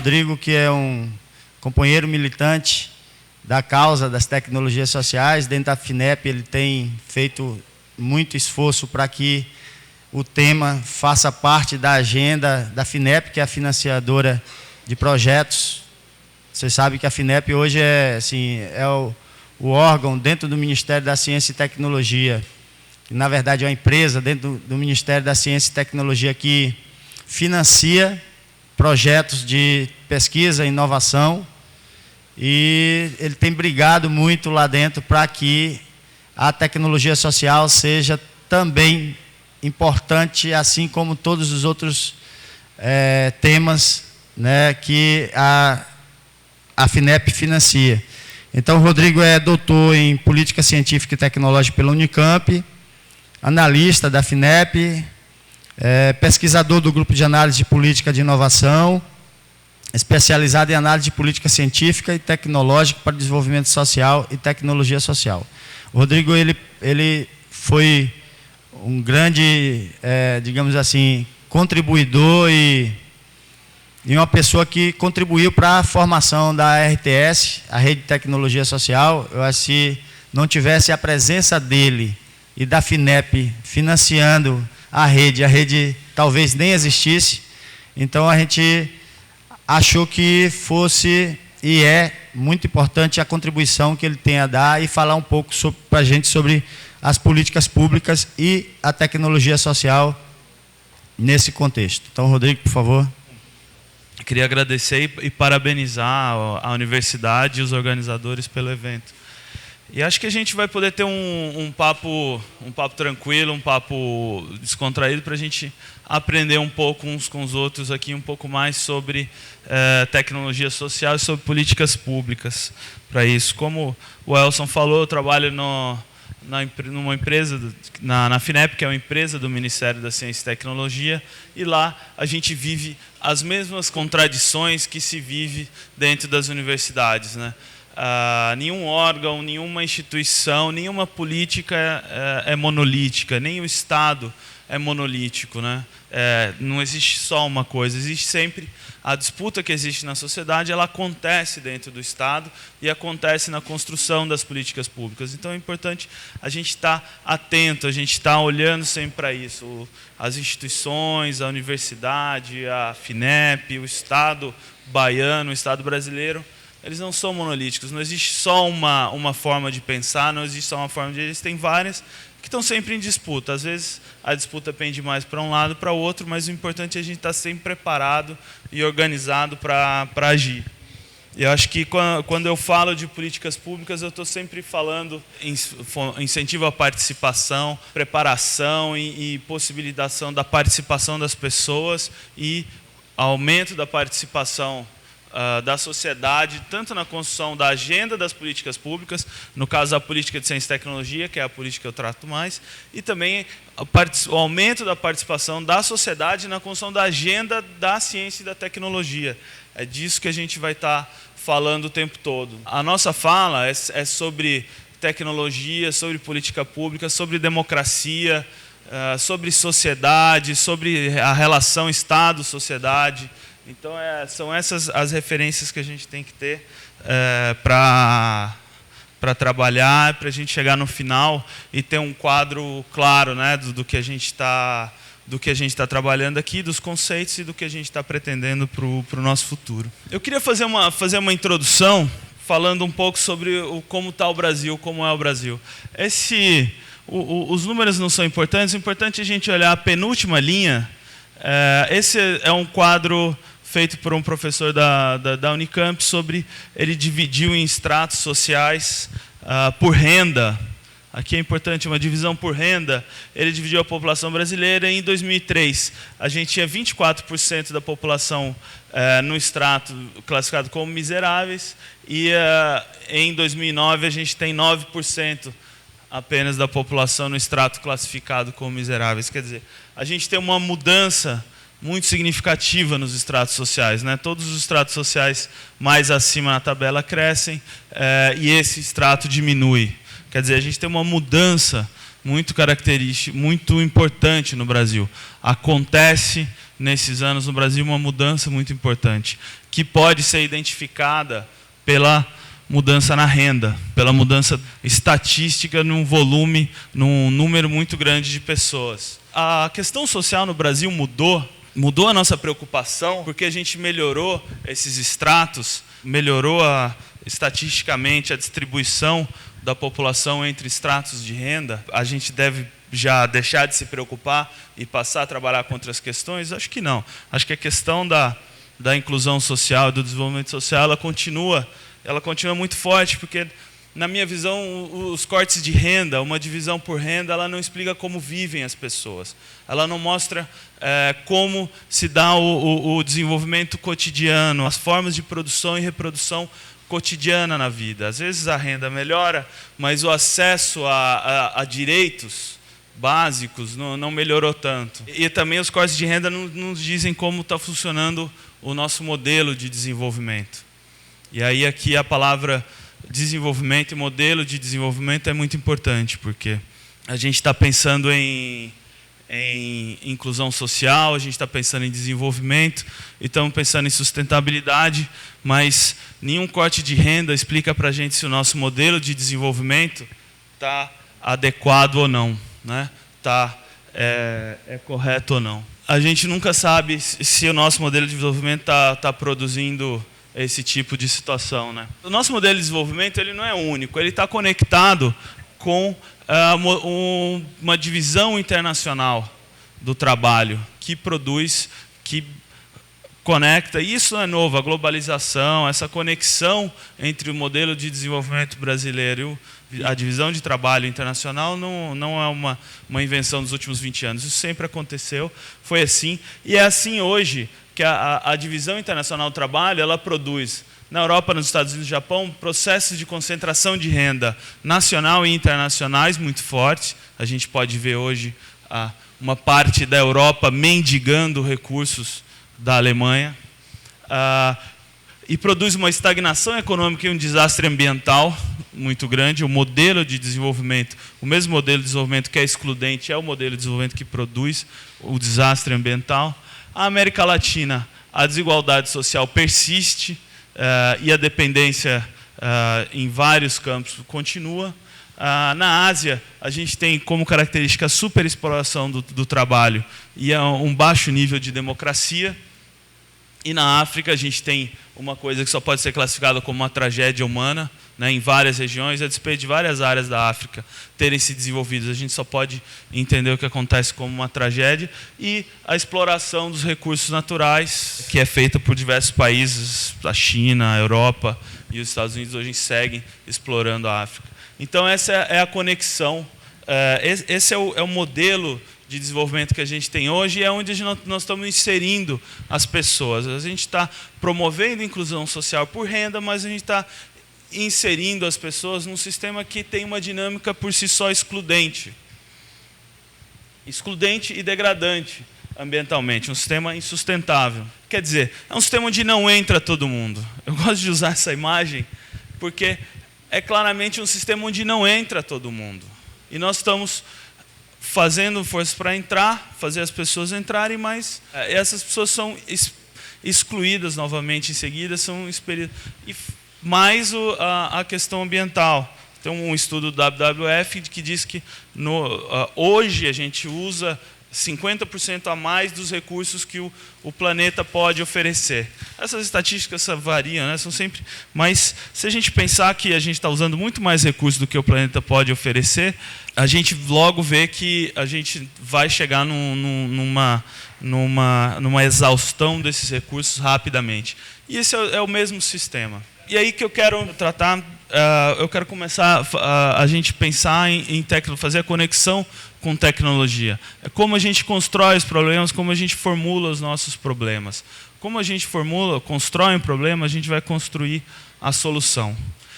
Rodrigo, que é um companheiro militante da causa das tecnologias sociais. Dentro da FINEP, ele tem feito muito esforço para que o tema faça parte da agenda da FINEP, que é a financiadora de projetos. Vocês sabem que a FINEP hoje é, assim, o órgão dentro do Ministério da Ciência e Tecnologia, que na verdade é uma empresa dentro do Ministério da Ciência e Tecnologia que financia projetos de pesquisa e inovação, e ele tem brigado muito lá dentro para que a tecnologia social seja também importante, assim como todos os outros temas, né, que a FINEP financia. Então, o Rodrigo é doutor em Política Científica e Tecnológica pela Unicamp, analista da FINEP, pesquisador do Grupo de Análise de Política de Inovação, especializado em análise de política científica e tecnológica para desenvolvimento social e tecnologia social. O Rodrigo, ele foi um grande, digamos assim, contribuidor e uma pessoa que contribuiu para a formação da RTS, a Rede de Tecnologia Social. Eu acho que se não tivesse a presença dele e da FINEP financiando a rede talvez nem existisse. Então a gente achou que fosse e é muito importante a contribuição que ele tem a dar e falar um pouco para a gente sobre as políticas públicas e a tecnologia social nesse contexto. Então, Rodrigo, por favor. Queria agradecer e parabenizar a universidade e os organizadores pelo evento. E acho que a gente vai poder ter um papo tranquilo, um papo descontraído, para a gente aprender um pouco uns com os outros aqui, um pouco mais sobre tecnologia social e sobre políticas públicas para isso. Como o Elson falou, eu trabalho numa empresa, na FINEP, que é uma empresa do Ministério da Ciência e Tecnologia, e lá a gente vive as mesmas contradições que se vive dentro das universidades, né? Nenhum órgão, nenhuma instituição, nenhuma política é monolítica, nem o Estado é monolítico, né? Não existe só uma coisa, existe sempre a disputa que existe na sociedade, ela acontece dentro do Estado e acontece na construção das políticas públicas. Então é importante a gente estar atento, a gente estar olhando sempre para isso. As instituições, a universidade, a FINEP, o Estado baiano, o Estado brasileiro, eles não são monolíticos, não existe só uma forma de pensar, não existe só uma forma de... Eles têm várias que estão sempre em disputa. Às vezes a disputa pende mais para um lado, para o outro, mas o importante é a gente estar sempre preparado e organizado para agir. E eu acho que quando eu falo de políticas públicas, eu estou sempre falando em incentivo à participação, preparação e possibilitação da participação das pessoas e aumento da participação da sociedade, tanto na construção da agenda das políticas públicas, no caso a política de ciência e tecnologia, que é a política que eu trato mais, e também o aumento da participação da sociedade na construção da agenda da ciência e da tecnologia. É disso que a gente vai estar falando o tempo todo. A nossa fala é sobre tecnologia, sobre política pública, sobre democracia, sobre sociedade, sobre a relação Estado-sociedade. Então, são essas as referências que a gente tem que ter para trabalhar, para a gente chegar no final e ter um quadro claro, né, do que a gente está trabalhando aqui, dos conceitos e do que a gente está pretendendo para o nosso futuro. Eu queria fazer uma introdução falando um pouco sobre como está o Brasil, como é o Brasil. Os números não são importantes, o importante é a gente olhar a penúltima linha. Esse é um quadro feito por um professor da Unicamp ele dividiu em estratos sociais por renda. Aqui é importante uma divisão por renda. Ele dividiu a população brasileira e em 2003 a gente tinha 24% da população no extrato classificado como miseráveis e em 2009 a gente tem 9% apenas da população no extrato classificado como miseráveis. Quer dizer, a gente tem uma mudança muito significativa nos estratos sociais, né? Todos os estratos sociais mais acima na tabela crescem e esse extrato diminui. Quer dizer, a gente tem uma mudança muito característica, muito importante no Brasil. Acontece nesses anos no Brasil uma mudança muito importante, que pode ser identificada pela mudança na renda, pela mudança estatística num volume, num número muito grande de pessoas. A questão social no Brasil mudou a nossa preocupação, porque a gente melhorou esses estratos, melhorou estatisticamente a distribuição da população entre estratos de renda. A gente deve já deixar de se preocupar e passar a trabalhar com outras questões? Acho que não. Acho que a questão da inclusão social e do desenvolvimento social, ela continua muito forte, porque, na minha visão, os cortes de renda, uma divisão por renda, ela não explica como vivem as pessoas. Ela não mostra como se dá o desenvolvimento cotidiano, as formas de produção e reprodução cotidiana na vida. Às vezes a renda melhora, mas o acesso a direitos básicos não melhorou tanto. E também os cortes de renda não nos dizem como está funcionando o nosso modelo de desenvolvimento. E aí aqui a palavra desenvolvimento e modelo de desenvolvimento é muito importante, porque a gente está pensando em inclusão social, a gente está pensando em desenvolvimento, e estamos pensando em sustentabilidade, mas nenhum corte de renda explica para a gente se o nosso modelo de desenvolvimento está adequado ou não, né? É correto ou não. A gente nunca sabe se o nosso modelo de desenvolvimento está produzindo esse tipo de situação, né? O nosso modelo de desenvolvimento ele não é único, ele está conectado com uma divisão internacional do trabalho que produz, que conecta. Isso não é novo, a globalização, essa conexão entre o modelo de desenvolvimento brasileiro e a divisão de trabalho internacional não é uma invenção dos últimos 20 anos. Isso sempre aconteceu, foi assim, e é assim hoje, que a divisão internacional do trabalho, ela produz, na Europa, nos Estados Unidos e no Japão, processos de concentração de renda nacional e internacionais muito fortes. A gente pode ver hoje uma parte da Europa mendigando recursos da Alemanha. E produz uma estagnação econômica e um desastre ambiental muito grande. O modelo de desenvolvimento, o mesmo modelo de desenvolvimento que é excludente, é o modelo de desenvolvimento que produz o desastre ambiental. A América Latina, a desigualdade social persiste e a dependência em vários campos continua. Na Ásia, a gente tem como característica a superexploração do trabalho e um baixo nível de democracia. E na África, a gente tem uma coisa que só pode ser classificada como uma tragédia humana, né, em várias regiões, a despeito de várias áreas da África terem se desenvolvido. A gente só pode entender o que acontece como uma tragédia. E a exploração dos recursos naturais, que é feita por diversos países, a China, a Europa e os Estados Unidos hoje seguem explorando a África. Então essa é a conexão, esse é o modelo de desenvolvimento que a gente tem hoje, e é onde nós estamos inserindo as pessoas. A gente está promovendo a inclusão social por renda, mas a gente está inserindo as pessoas num sistema que tem uma dinâmica por si só excludente e degradante ambientalmente, um sistema insustentável. Quer dizer, é um sistema onde não entra todo mundo. Eu gosto de usar essa imagem porque é claramente um sistema onde não entra todo mundo. E nós estamos fazendo força para entrar, fazer as pessoas entrarem, mas essas pessoas são excluídas novamente em seguida, são expelidas. E mais a questão ambiental. Tem um estudo do WWF que diz que hoje a gente usa 50% a mais dos recursos que o planeta pode oferecer. Essas estatísticas variam, né? São sempre, mas se a gente pensar que a gente está usando muito mais recursos do que o planeta pode oferecer, a gente logo vê que a gente vai chegar numa exaustão desses recursos rapidamente. E esse é o mesmo sistema. E aí que eu quero tratar, eu quero começar a gente pensar em fazer a conexão com tecnologia. É como a gente constrói os problemas, como a gente formula os nossos problemas. Como a gente constrói um problema, a gente vai construir a solução.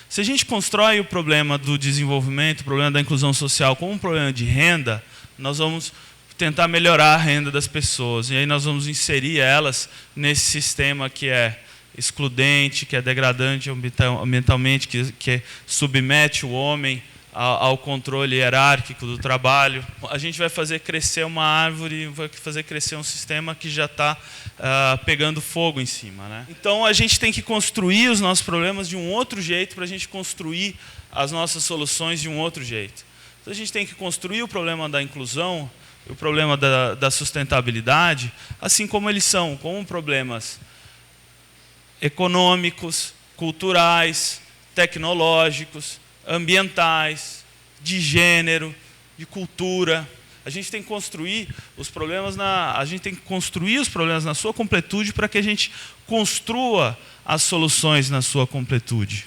Se a gente constrói o problema do desenvolvimento, o problema da inclusão social como um problema de renda, nós vamos tentar melhorar a renda das pessoas. E aí nós vamos inserir elas nesse sistema que é excludente, que é degradante ambientalmente, que submete o homem ao controle hierárquico do trabalho. A gente vai fazer crescer uma árvore, vai fazer crescer um sistema que já está pegando fogo em cima, né? Então a gente tem que construir os nossos problemas de um outro jeito para a gente construir as nossas soluções de um outro jeito. Então a gente tem que construir o problema da inclusão, o problema da sustentabilidade, assim como eles são, como problemas econômicos, culturais, tecnológicos, ambientais, de gênero, de cultura. A gente tem que construir os problemas na sua completude para que a gente construa as soluções na sua completude.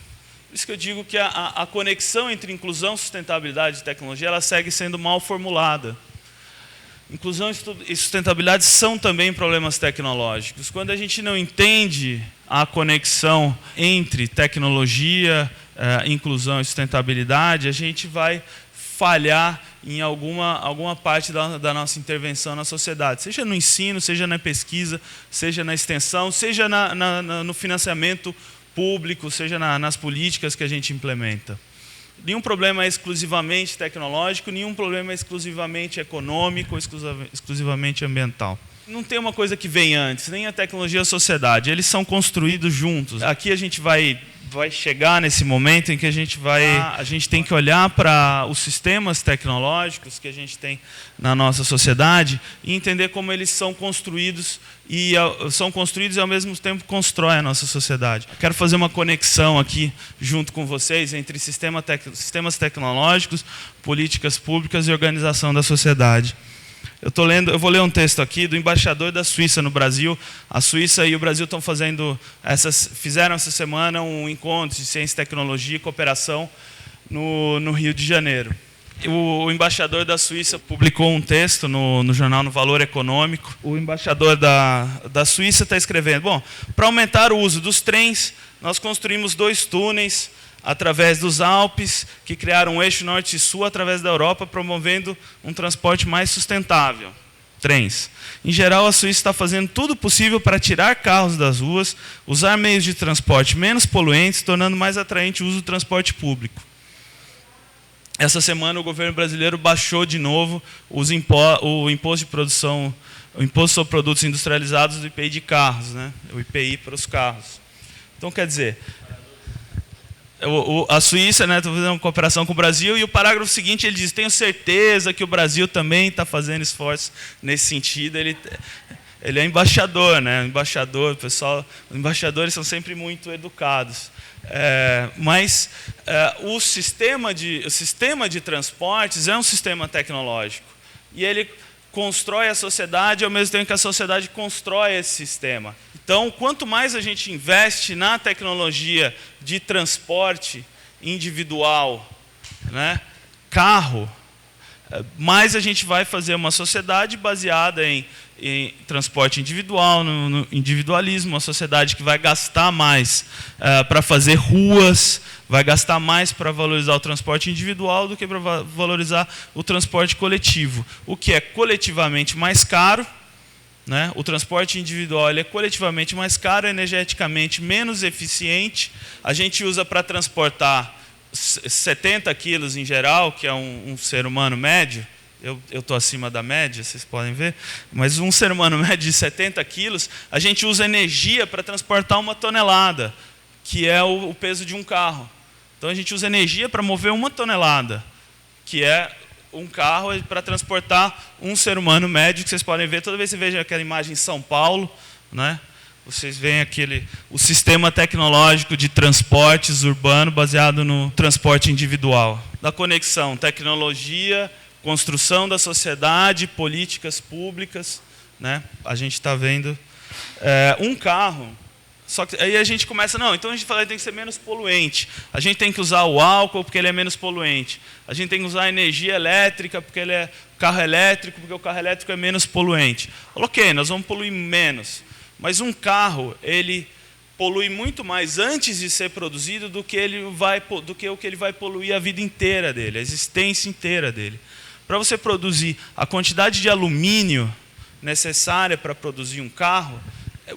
Por isso que eu digo que a conexão entre inclusão, sustentabilidade e tecnologia, ela segue sendo mal formulada. Inclusão e sustentabilidade são também problemas tecnológicos. Quando a gente não entende a conexão entre tecnologia, inclusão e sustentabilidade, a gente vai falhar em alguma parte da nossa intervenção na sociedade, seja no ensino, seja na pesquisa, seja na extensão, seja no financiamento público, seja nas políticas que a gente implementa. Nenhum problema é exclusivamente tecnológico, nenhum problema é exclusivamente econômico, exclusivamente ambiental. Não tem uma coisa que vem antes, nem a tecnologia e a sociedade, eles são construídos juntos. Aqui a gente vai chegar nesse momento em que a gente tem que olhar para os sistemas tecnológicos que a gente tem na nossa sociedade e entender como eles são construídos e ao mesmo tempo constroem a nossa sociedade. Eu quero fazer uma conexão aqui junto com vocês entre sistemas tecnológicos, políticas públicas e organização da sociedade. Eu vou ler um texto aqui do embaixador da Suíça no Brasil. A Suíça e o Brasil fizeram essa semana um encontro de ciência, tecnologia e cooperação no Rio de Janeiro. O embaixador da Suíça publicou um texto no jornal No Valor Econômico. O embaixador da Suíça está escrevendo: bom, para aumentar o uso dos trens, nós construímos 2 túneis através dos Alpes, que criaram um eixo norte e sul através da Europa, promovendo um transporte mais sustentável. Trens. Em geral, a Suíça está fazendo tudo possível para tirar carros das ruas, usar meios de transporte menos poluentes, tornando mais atraente o uso do transporte público. Essa semana, o governo brasileiro baixou de novo o imposto de produção, o imposto sobre produtos industrializados do IPI de carros, né? O IPI para os carros. Então, quer dizer, a Suíça está fazendo uma cooperação com o Brasil, e o parágrafo seguinte ele diz: tenho certeza que o Brasil também está fazendo esforços nesse sentido. Ele é embaixador, né? Os embaixadores são sempre muito educados. Mas o sistema de transportes é um sistema tecnológico. E ele constrói a sociedade ao mesmo tempo que a sociedade constrói esse sistema. Então, quanto mais a gente investe na tecnologia de transporte individual, né, carro, mais a gente vai fazer uma sociedade baseada em transporte individual, no individualismo, uma sociedade que vai gastar mais para fazer ruas, vai gastar mais para valorizar o transporte individual do que para valorizar o transporte coletivo, o que é coletivamente mais caro, né? O transporte individual ele é coletivamente mais caro, energeticamente menos eficiente. A gente usa para transportar 70 quilos em geral, que é um ser humano médio. Eu estou acima da média, vocês podem ver, mas um ser humano médio de 70 quilos, a gente usa energia para transportar 1 tonelada, que é o peso de um carro. Então a gente usa energia para mover 1 tonelada, que é um carro para transportar um ser humano médio, que vocês podem ver, toda vez que você veja aquela imagem em São Paulo, né? Vocês veem o sistema tecnológico de transportes urbano baseado no transporte individual. Da conexão, tecnologia, construção da sociedade, políticas públicas, né? A gente está vendo um carro. Só que aí a gente começa, não, então a gente fala que tem que ser menos poluente. A gente tem que usar o álcool porque ele é menos poluente. A gente tem que usar a energia elétrica porque ele é carro elétrico, porque o carro elétrico é menos poluente. Ok, nós vamos poluir menos. Mas um carro, ele polui muito mais antes de ser produzido do que o que ele vai poluir a vida inteira dele, a existência inteira dele. Para você produzir a quantidade de alumínio necessária para produzir um carro,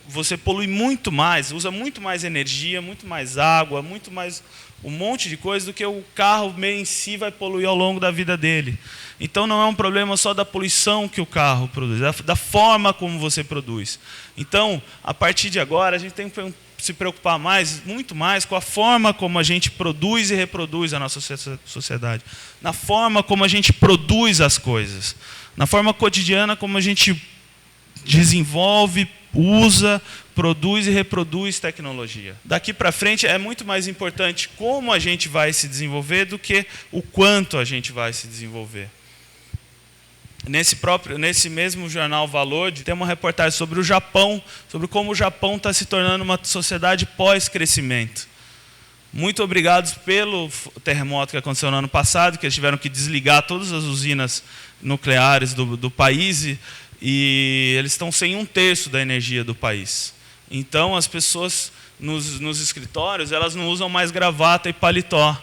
você polui muito mais, usa muito mais energia, muito mais água, muito mais um monte de coisa do que o carro em si vai poluir ao longo da vida dele. Então não é um problema só da poluição que o carro produz, é da forma como você produz. Então, a partir de agora, a gente tem que se preocupar muito mais com a forma como a gente produz e reproduz a nossa sociedade, na forma como a gente produz as coisas, na forma cotidiana como a gente desenvolve, usa, produz e reproduz tecnologia. Daqui para frente é muito mais importante como a gente vai se desenvolver do que o quanto a gente vai se desenvolver. Nesse mesmo jornal Valor, tem uma reportagem sobre o Japão, sobre como o Japão está se tornando uma sociedade pós-crescimento. Muito obrigado pelo terremoto que aconteceu no ano passado, que eles tiveram que desligar todas as usinas nucleares do país e eles estão sem 1/3 da energia do país. Então, as pessoas nos escritórios, elas não usam mais gravata e paletó.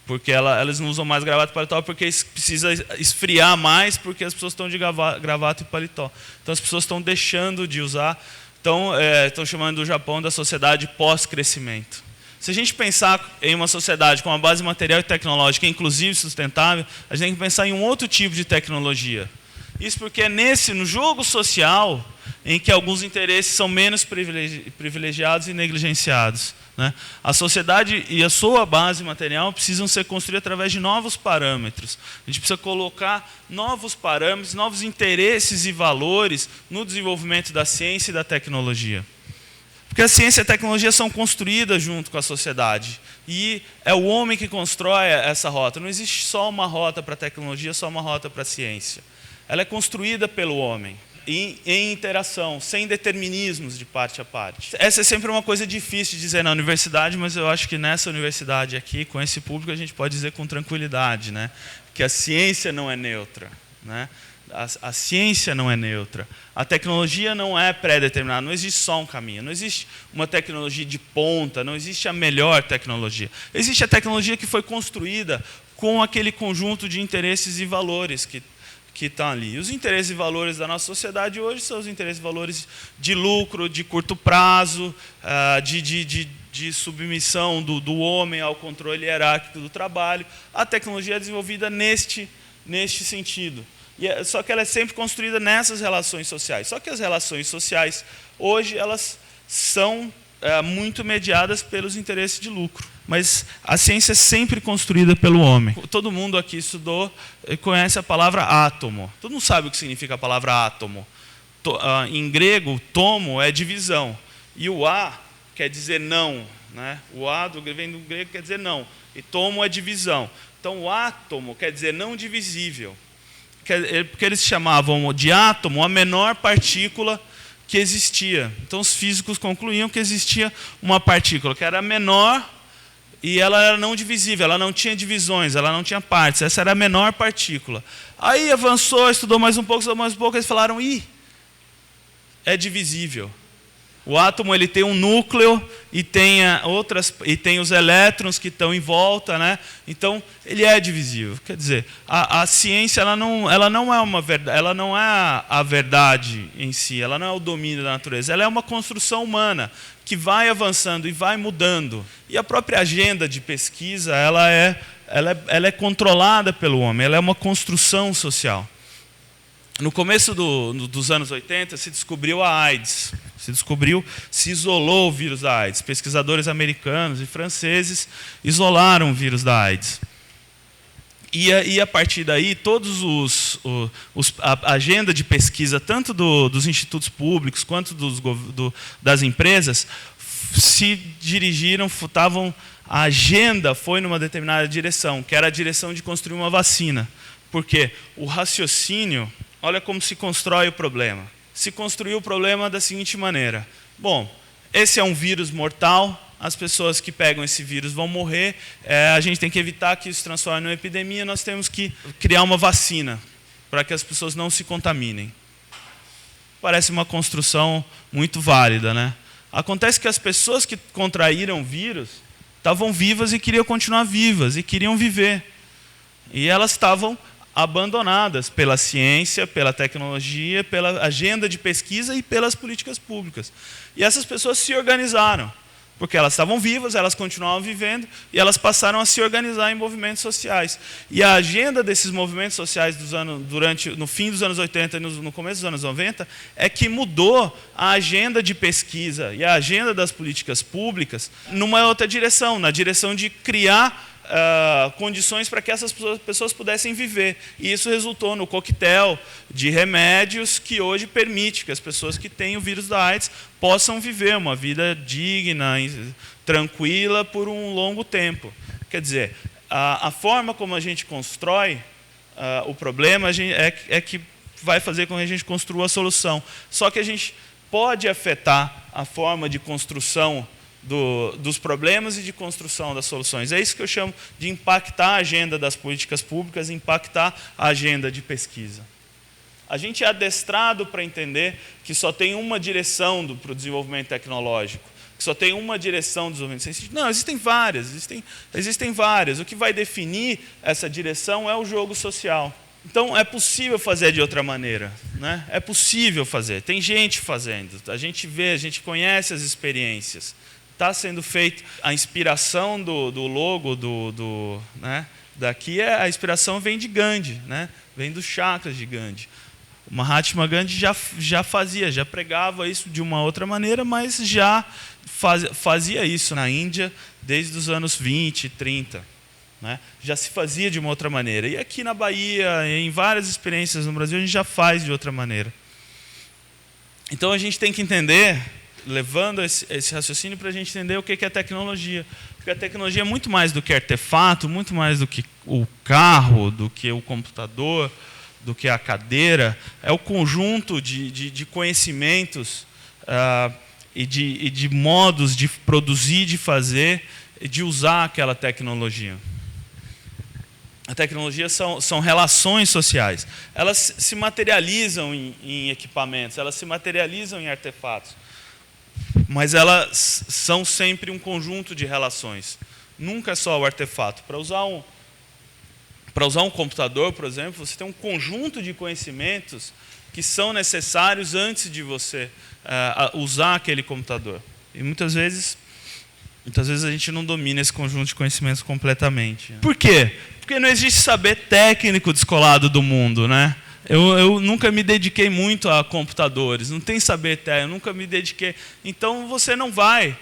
Porque elas não usam mais gravata e paletó porque precisa esfriar mais, porque as pessoas estão de gravata e paletó. Então, as pessoas estão deixando de usar. Então, estão chamando o Japão da sociedade pós-crescimento. Se a gente pensar em uma sociedade com uma base material e tecnológica, inclusive sustentável, a gente tem que pensar em um outro tipo de tecnologia. Isso porque é no jogo social em que alguns interesses são menos privilegiados e negligenciados, né? A sociedade e a sua base material precisam ser construídas através de novos parâmetros. A gente precisa colocar novos parâmetros, novos interesses e valores no desenvolvimento da ciência e da tecnologia. Porque a ciência e a tecnologia são construídas junto com a sociedade. E é o homem que constrói essa rota. Não existe só uma rota para a tecnologia, só uma rota para a ciência. Ela é construída pelo homem, em interação, sem determinismos de parte a parte. Essa é sempre uma coisa difícil de dizer na universidade, mas eu acho que nessa universidade aqui, com esse público, a gente pode dizer com tranquilidade, né? Que a ciência não é neutra, né? A ciência não é neutra. A tecnologia não é pré-determinada, não existe só um caminho, não existe uma tecnologia de ponta, não existe a melhor tecnologia. Existe a tecnologia que foi construída com aquele conjunto de interesses e valores que estão ali. E os interesses e valores da nossa sociedade hoje são os interesses e valores de lucro, de curto prazo, de submissão do homem ao controle hierárquico do trabalho. A tecnologia é desenvolvida neste sentido. Só que ela é sempre construída nessas relações sociais. Só que as relações sociais, hoje, elas são muito mediadas pelos interesses de lucro. Mas a ciência é sempre construída pelo homem. Todo mundo aqui estudou e conhece a palavra átomo. Todo mundo sabe o que significa a palavra átomo. Em grego, tomo é divisão. E o á quer dizer não, né? O á vem do grego quer dizer não. E tomo é divisão. Então, o átomo quer dizer não divisível. Porque eles chamavam de átomo a menor partícula que existia. Então, os físicos concluíam que existia uma partícula que era menor e ela era não divisível, ela não tinha divisões, ela não tinha partes. Essa era a menor partícula. Aí avançou, estudou mais um pouco, eles falaram, é divisível. O átomo ele tem um núcleo e tem os elétrons que estão em volta, né? Então ele é divisível. Quer dizer, a ciência ela não é uma verdade, ela não é a verdade em si, ela não é o domínio da natureza, ela é uma construção humana que vai avançando e vai mudando. E a própria agenda de pesquisa ela é controlada pelo homem, ela é uma construção social. No começo dos anos 80 se descobriu a AIDS. Se isolou o vírus da AIDS. Pesquisadores americanos e franceses isolaram o vírus da AIDS. E a partir daí, todos a agenda de pesquisa, tanto dos institutos públicos quanto das empresas, se dirigiram, a agenda foi numa determinada direção, que era a direção de construir uma vacina. Porque o raciocínio, olha como se constrói o problema. Se construiu o problema da seguinte maneira. Bom, esse é um vírus mortal, as pessoas que pegam esse vírus vão morrer, a gente tem que evitar que isso se transforme numa epidemia, nós temos que criar uma vacina para que as pessoas não se contaminem. Parece uma construção muito válida, né? Acontece que as pessoas que contraíram o vírus estavam vivas e queriam continuar vivas, e queriam viver. E elas estavam abandonadas pela ciência, pela tecnologia, pela agenda de pesquisa e pelas políticas públicas. E essas pessoas se organizaram. Porque elas estavam vivas, elas continuavam vivendo, e elas passaram a se organizar em movimentos sociais. E a agenda desses movimentos sociais no fim dos anos 80 e no começo dos anos 90 é que mudou a agenda de pesquisa e a agenda das políticas públicas numa outra direção, na direção de criar condições para que essas pessoas pudessem viver. E isso resultou no coquetel de remédios que hoje permite que as pessoas que têm o vírus da AIDS possam viver uma vida digna, tranquila, por um longo tempo. Quer dizer, a forma como a gente constrói o problema é que vai fazer com que a gente construa a solução. Só que a gente pode afetar a forma de construção dos problemas e de construção das soluções. É isso que eu chamo de impactar a agenda das políticas públicas, impactar a agenda de pesquisa. A gente é adestrado para entender que só tem uma direção para o desenvolvimento tecnológico, que só tem uma direção do desenvolvimento científico. Não, existem várias. O que vai definir essa direção é o jogo social. Então, é possível fazer de outra maneira, né? É possível fazer. Tem gente fazendo. A gente vê, a gente conhece as experiências. Está sendo feito. A inspiração do logo né, daqui, a inspiração vem de Gandhi, né? Vem dos chakras de Gandhi. O Mahatma Gandhi já pregava isso de uma outra maneira, mas já fazia isso na Índia desde os anos 20, 30. Né? Já se fazia de uma outra maneira. E aqui na Bahia, em várias experiências no Brasil, a gente já faz de outra maneira. Então a gente tem que entender, levando esse raciocínio para a gente entender o que é tecnologia. Porque a tecnologia é muito mais do que artefato, muito mais do que o carro, do que o computador, do que a cadeira. É o conjunto de conhecimentos e de modos de produzir, de fazer, de usar aquela tecnologia. A tecnologia são relações sociais. Elas se materializam em equipamentos, elas se materializam em artefatos. Mas elas são sempre um conjunto de relações. Nunca é só o artefato. Para usar um computador, por exemplo, você tem um conjunto de conhecimentos que são necessários antes de você usar aquele computador. E muitas vezes a gente não domina esse conjunto de conhecimentos completamente. Por quê? Porque não existe saber técnico descolado do mundo, né? Eu nunca me dediquei muito a computadores, não tem saber técnico, eu nunca me dediquei. Então você não vai,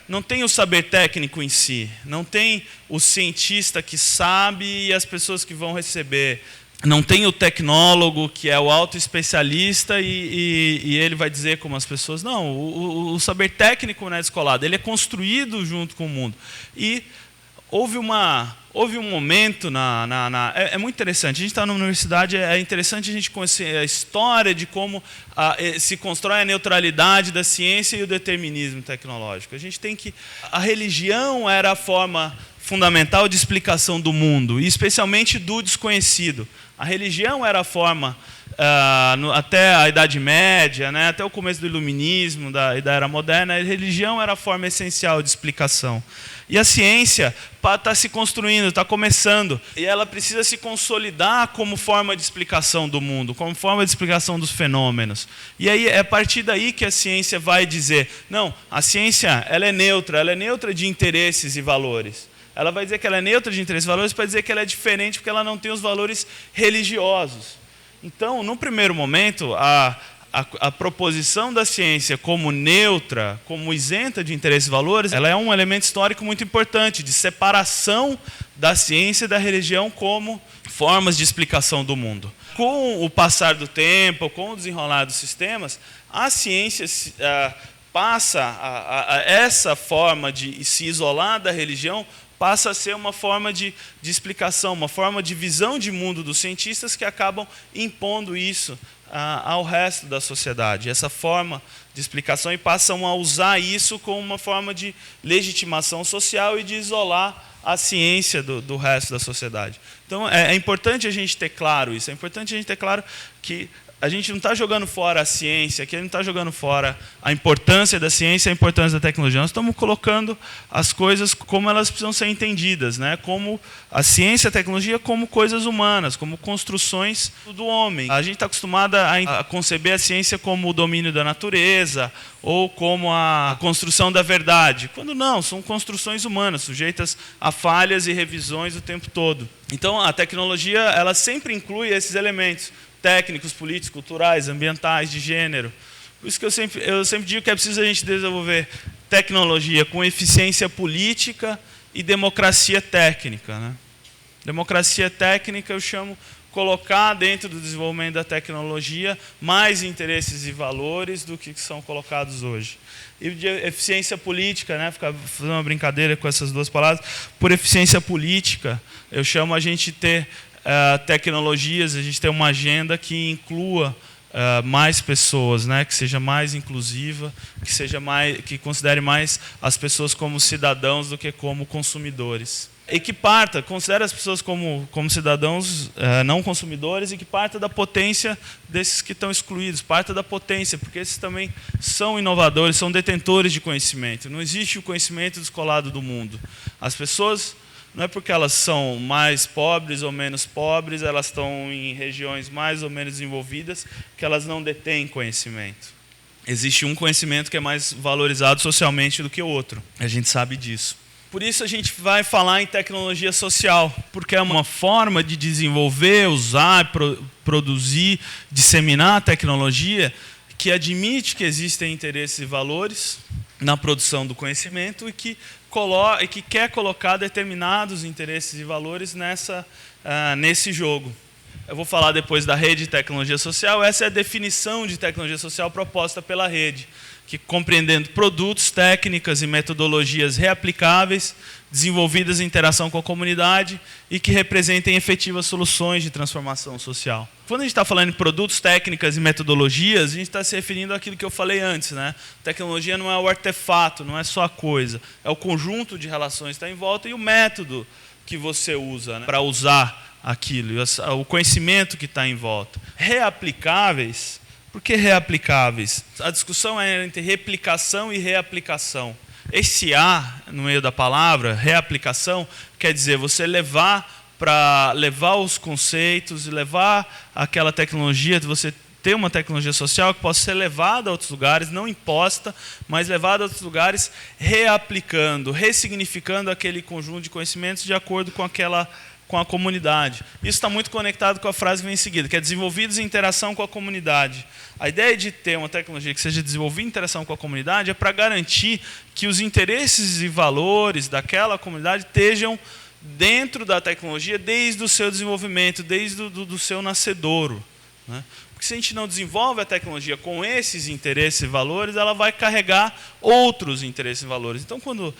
não tem o saber técnico em si, não tem o cientista que sabe e as pessoas que vão receber. Não tem o tecnólogo, que é o auto-especialista, e ele vai dizer como as pessoas... Não, o saber técnico não é descolado, ele é construído junto com o mundo. E houve um momento é muito interessante, a gente está na universidade, é interessante a gente conhecer a história de como se constrói a neutralidade da ciência e o determinismo tecnológico. A religião era a forma fundamental de explicação do mundo, e especialmente do desconhecido. A religião era a forma, até a Idade Média, né, até o começo do Iluminismo e da Era Moderna, a religião era a forma essencial de explicação. E a ciência está se construindo, está começando, e ela precisa se consolidar como forma de explicação do mundo, como forma de explicação dos fenômenos. E aí é a partir daí que a ciência vai dizer, não, a ciência ela é neutra de interesses e valores. Ela vai dizer que ela é neutra de interesses e valores para dizer que ela é diferente porque ela não tem os valores religiosos. Então, no primeiro momento, a proposição da ciência como neutra, como isenta de interesses e valores, ela é um elemento histórico muito importante, de separação da ciência e da religião como formas de explicação do mundo. Com o passar do tempo, com o desenrolar dos sistemas, a ciência passa essa forma de se isolar da religião, passa a ser uma forma de explicação, uma forma de visão de mundo dos cientistas que acabam impondo isso ao resto da sociedade, essa forma de explicação, e passam a usar isso como uma forma de legitimação social e de isolar a ciência do resto da sociedade. Então, é importante a gente ter claro isso, é importante a gente ter claro que a gente não está jogando fora a ciência, aqui a gente não está jogando fora a importância da ciência, a importância da tecnologia. Nós estamos colocando as coisas como elas precisam ser entendidas, né? Como a ciência e a tecnologia como coisas humanas, como construções do homem. A gente está acostumado a conceber a ciência como o domínio da natureza ou como a construção da verdade, quando não, são construções humanas, sujeitas a falhas e revisões o tempo todo. Então, a tecnologia ela sempre inclui esses elementos técnicos, políticos, culturais, ambientais, de gênero. Por isso que eu sempre digo que é preciso a gente desenvolver tecnologia com eficiência política e democracia técnica, né? Democracia técnica eu chamo colocar dentro do desenvolvimento da tecnologia mais interesses e valores do que são colocados hoje. E de eficiência política, né? Ficar fazendo uma brincadeira com essas duas palavras. Por eficiência política, eu chamo a gente ter tecnologias, a gente ter uma agenda que inclua mais pessoas, né? Que seja mais inclusiva, que considere mais as pessoas como cidadãos do que como consumidores. E que considere as pessoas como cidadãos não consumidores e que parta da potência desses que estão excluídos, parta da potência, porque esses também são inovadores, são detentores de conhecimento. Não existe o conhecimento descolado do mundo. As pessoas, não é porque elas são mais pobres ou menos pobres, elas estão em regiões mais ou menos desenvolvidas, que elas não detêm conhecimento. Existe um conhecimento que é mais valorizado socialmente do que o outro. A gente sabe disso. Por isso a gente vai falar em tecnologia social, porque é uma forma de desenvolver, usar, produzir, disseminar a tecnologia que admite que existem interesses e valores na produção do conhecimento e que quer colocar determinados interesses e valores nesse jogo. Eu vou falar depois da rede de tecnologia social. Essa é a definição de tecnologia social proposta pela rede, que compreendendo produtos, técnicas e metodologias reaplicáveis, desenvolvidas em interação com a comunidade e que representem efetivas soluções de transformação social. Quando a gente está falando em produtos, técnicas e metodologias, a gente está se referindo àquilo que eu falei antes, né? Tecnologia não é o artefato, não é só a coisa, é o conjunto de relações que está em volta e o método que você usa, né, para usar aquilo, o conhecimento que está em volta. Reaplicáveis. Por que reaplicáveis? A discussão é entre replicação e reaplicação. Esse A, no meio da palavra, reaplicação, quer dizer você levar os conceitos, levar aquela tecnologia, você ter uma tecnologia social que possa ser levada a outros lugares, não imposta, mas levada a outros lugares, reaplicando, ressignificando aquele conjunto de conhecimentos de acordo com a comunidade. Isso está muito conectado com a frase que vem em seguida, que é desenvolvidos em interação com a comunidade. A ideia de ter uma tecnologia que seja desenvolvida em interação com a comunidade é para garantir que os interesses e valores daquela comunidade estejam dentro da tecnologia desde o seu desenvolvimento, desde o seu nascedouro, né? Porque se a gente não desenvolve a tecnologia com esses interesses e valores, ela vai carregar outros interesses e valores. Então, quando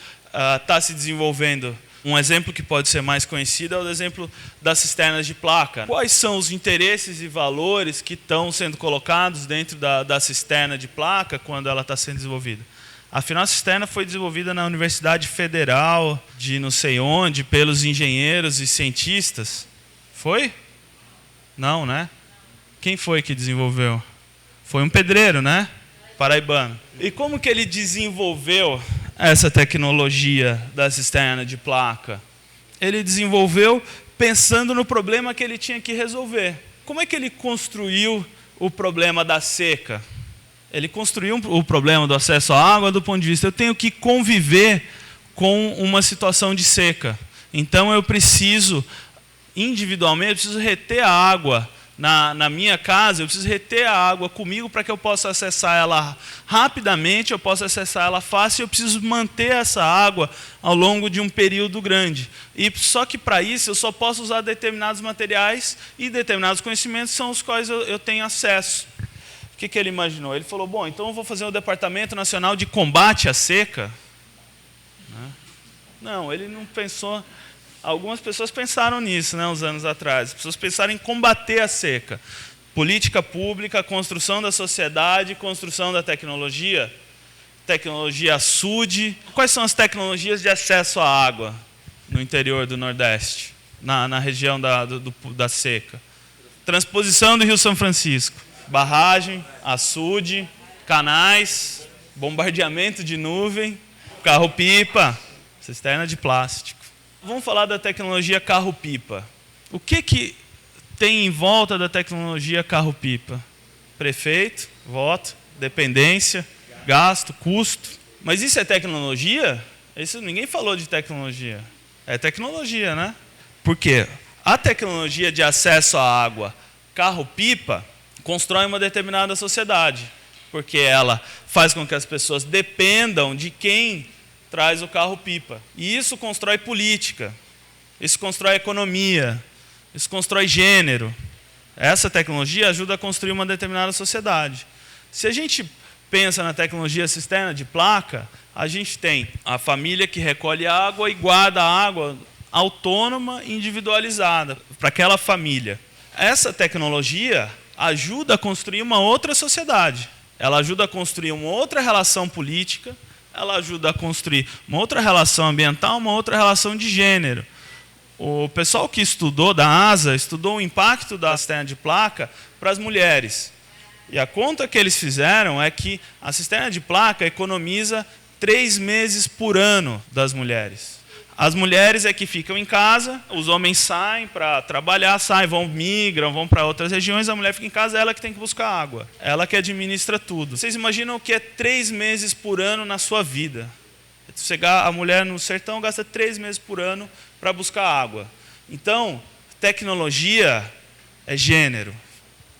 está se desenvolvendo, um exemplo que pode ser mais conhecido é o exemplo das cisternas de placa. Quais são os interesses e valores que estão sendo colocados dentro da cisterna de placa quando ela está sendo desenvolvida? Afinal, a cisterna foi desenvolvida na Universidade Federal de não sei onde, pelos engenheiros e cientistas. Foi? Não, né? Quem foi que desenvolveu? Foi um pedreiro, né? Paraibano. E como que ele desenvolveu essa tecnologia da cisterna de placa? Ele desenvolveu pensando no problema que ele tinha que resolver. Como é que ele construiu o problema da seca? Ele construiu o problema do acesso à água do ponto de vista, eu tenho que conviver com uma situação de seca. Então eu preciso, individualmente, eu preciso reter a água na minha casa, eu preciso reter a água comigo para que eu possa acessar ela rapidamente, eu possa acessar ela fácil, eu preciso manter essa água ao longo de um período grande. E só que para isso eu só posso usar determinados materiais e determinados conhecimentos são os quais eu tenho acesso. O que ele imaginou? Ele falou, bom, então eu vou fazer o Departamento Nacional de Combate à Seca. Não, ele não pensou. Algumas pessoas pensaram nisso, né, uns anos atrás. As pessoas pensaram em combater a seca. Política pública, construção da sociedade, construção da tecnologia. Tecnologia açude. Quais são as tecnologias de acesso à água no interior do Nordeste, na região da seca? Transposição do Rio São Francisco. barragem, açude, canais, bombardeamento de nuvem, carro-pipa, cisterna de plástico. Vamos falar da tecnologia carro-pipa. O que tem em volta da tecnologia carro-pipa? Prefeito, voto, dependência, gasto, custo. Mas isso é tecnologia? Isso ninguém falou de tecnologia. É tecnologia, né? Por quê? A tecnologia de acesso à água carro-pipa constrói uma determinada sociedade, porque ela faz com que as pessoas dependam de quem traz o carro-pipa. E isso constrói política, isso constrói economia, isso constrói gênero. Essa tecnologia ajuda a construir uma determinada sociedade. Se a gente pensa na tecnologia cisterna de placa, a gente tem a família que recolhe água e guarda a água autônoma e individualizada para aquela família. Essa tecnologia ajuda a construir uma outra sociedade. Ela ajuda a construir uma outra relação política, ela ajuda a construir uma outra relação ambiental, uma outra relação de gênero. O pessoal que estudou da ASA estudou o impacto da cisterna de placa para as mulheres. E a conta que eles fizeram é que a cisterna de placa economiza 3 meses por ano das mulheres. As mulheres é que ficam em casa, os homens saem para trabalhar, migram, vão para outras regiões, a mulher fica em casa, ela que tem que buscar água. Ela que administra tudo. Vocês imaginam o que é 3 meses por ano na sua vida? A mulher no sertão gasta 3 meses por ano para buscar água. Então, tecnologia é gênero.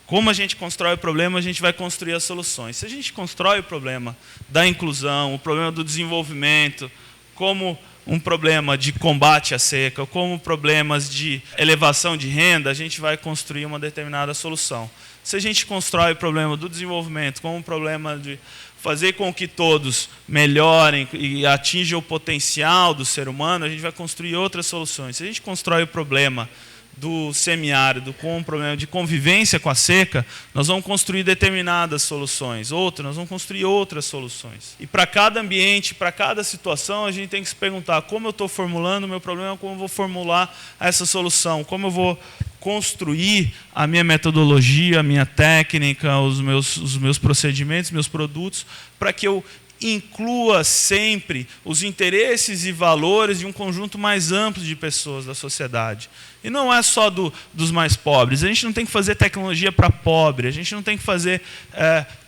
Como a gente constrói o problema, a gente vai construir as soluções. Se a gente constrói o problema da inclusão, o problema do desenvolvimento, como um problema de combate à seca, como problemas de elevação de renda, a gente vai construir uma determinada solução. Se a gente constrói o problema do desenvolvimento como um problema de fazer com que todos melhorem e atinjam o potencial do ser humano, a gente vai construir outras soluções. Se a gente constrói o problema do semiárido com um problema de convivência com a seca, nós vamos construir determinadas soluções. Nós vamos construir outras soluções. E para cada ambiente, para cada situação, a gente tem que se perguntar como eu estou formulando o meu problema, como eu vou formular essa solução, como eu vou construir a minha metodologia, a minha técnica, os meus procedimentos, meus produtos, para que eu inclua sempre os interesses e valores de um conjunto mais amplo de pessoas da sociedade. E não é só dos mais pobres. A gente não tem que fazer tecnologia para pobre, a gente não tem que fazer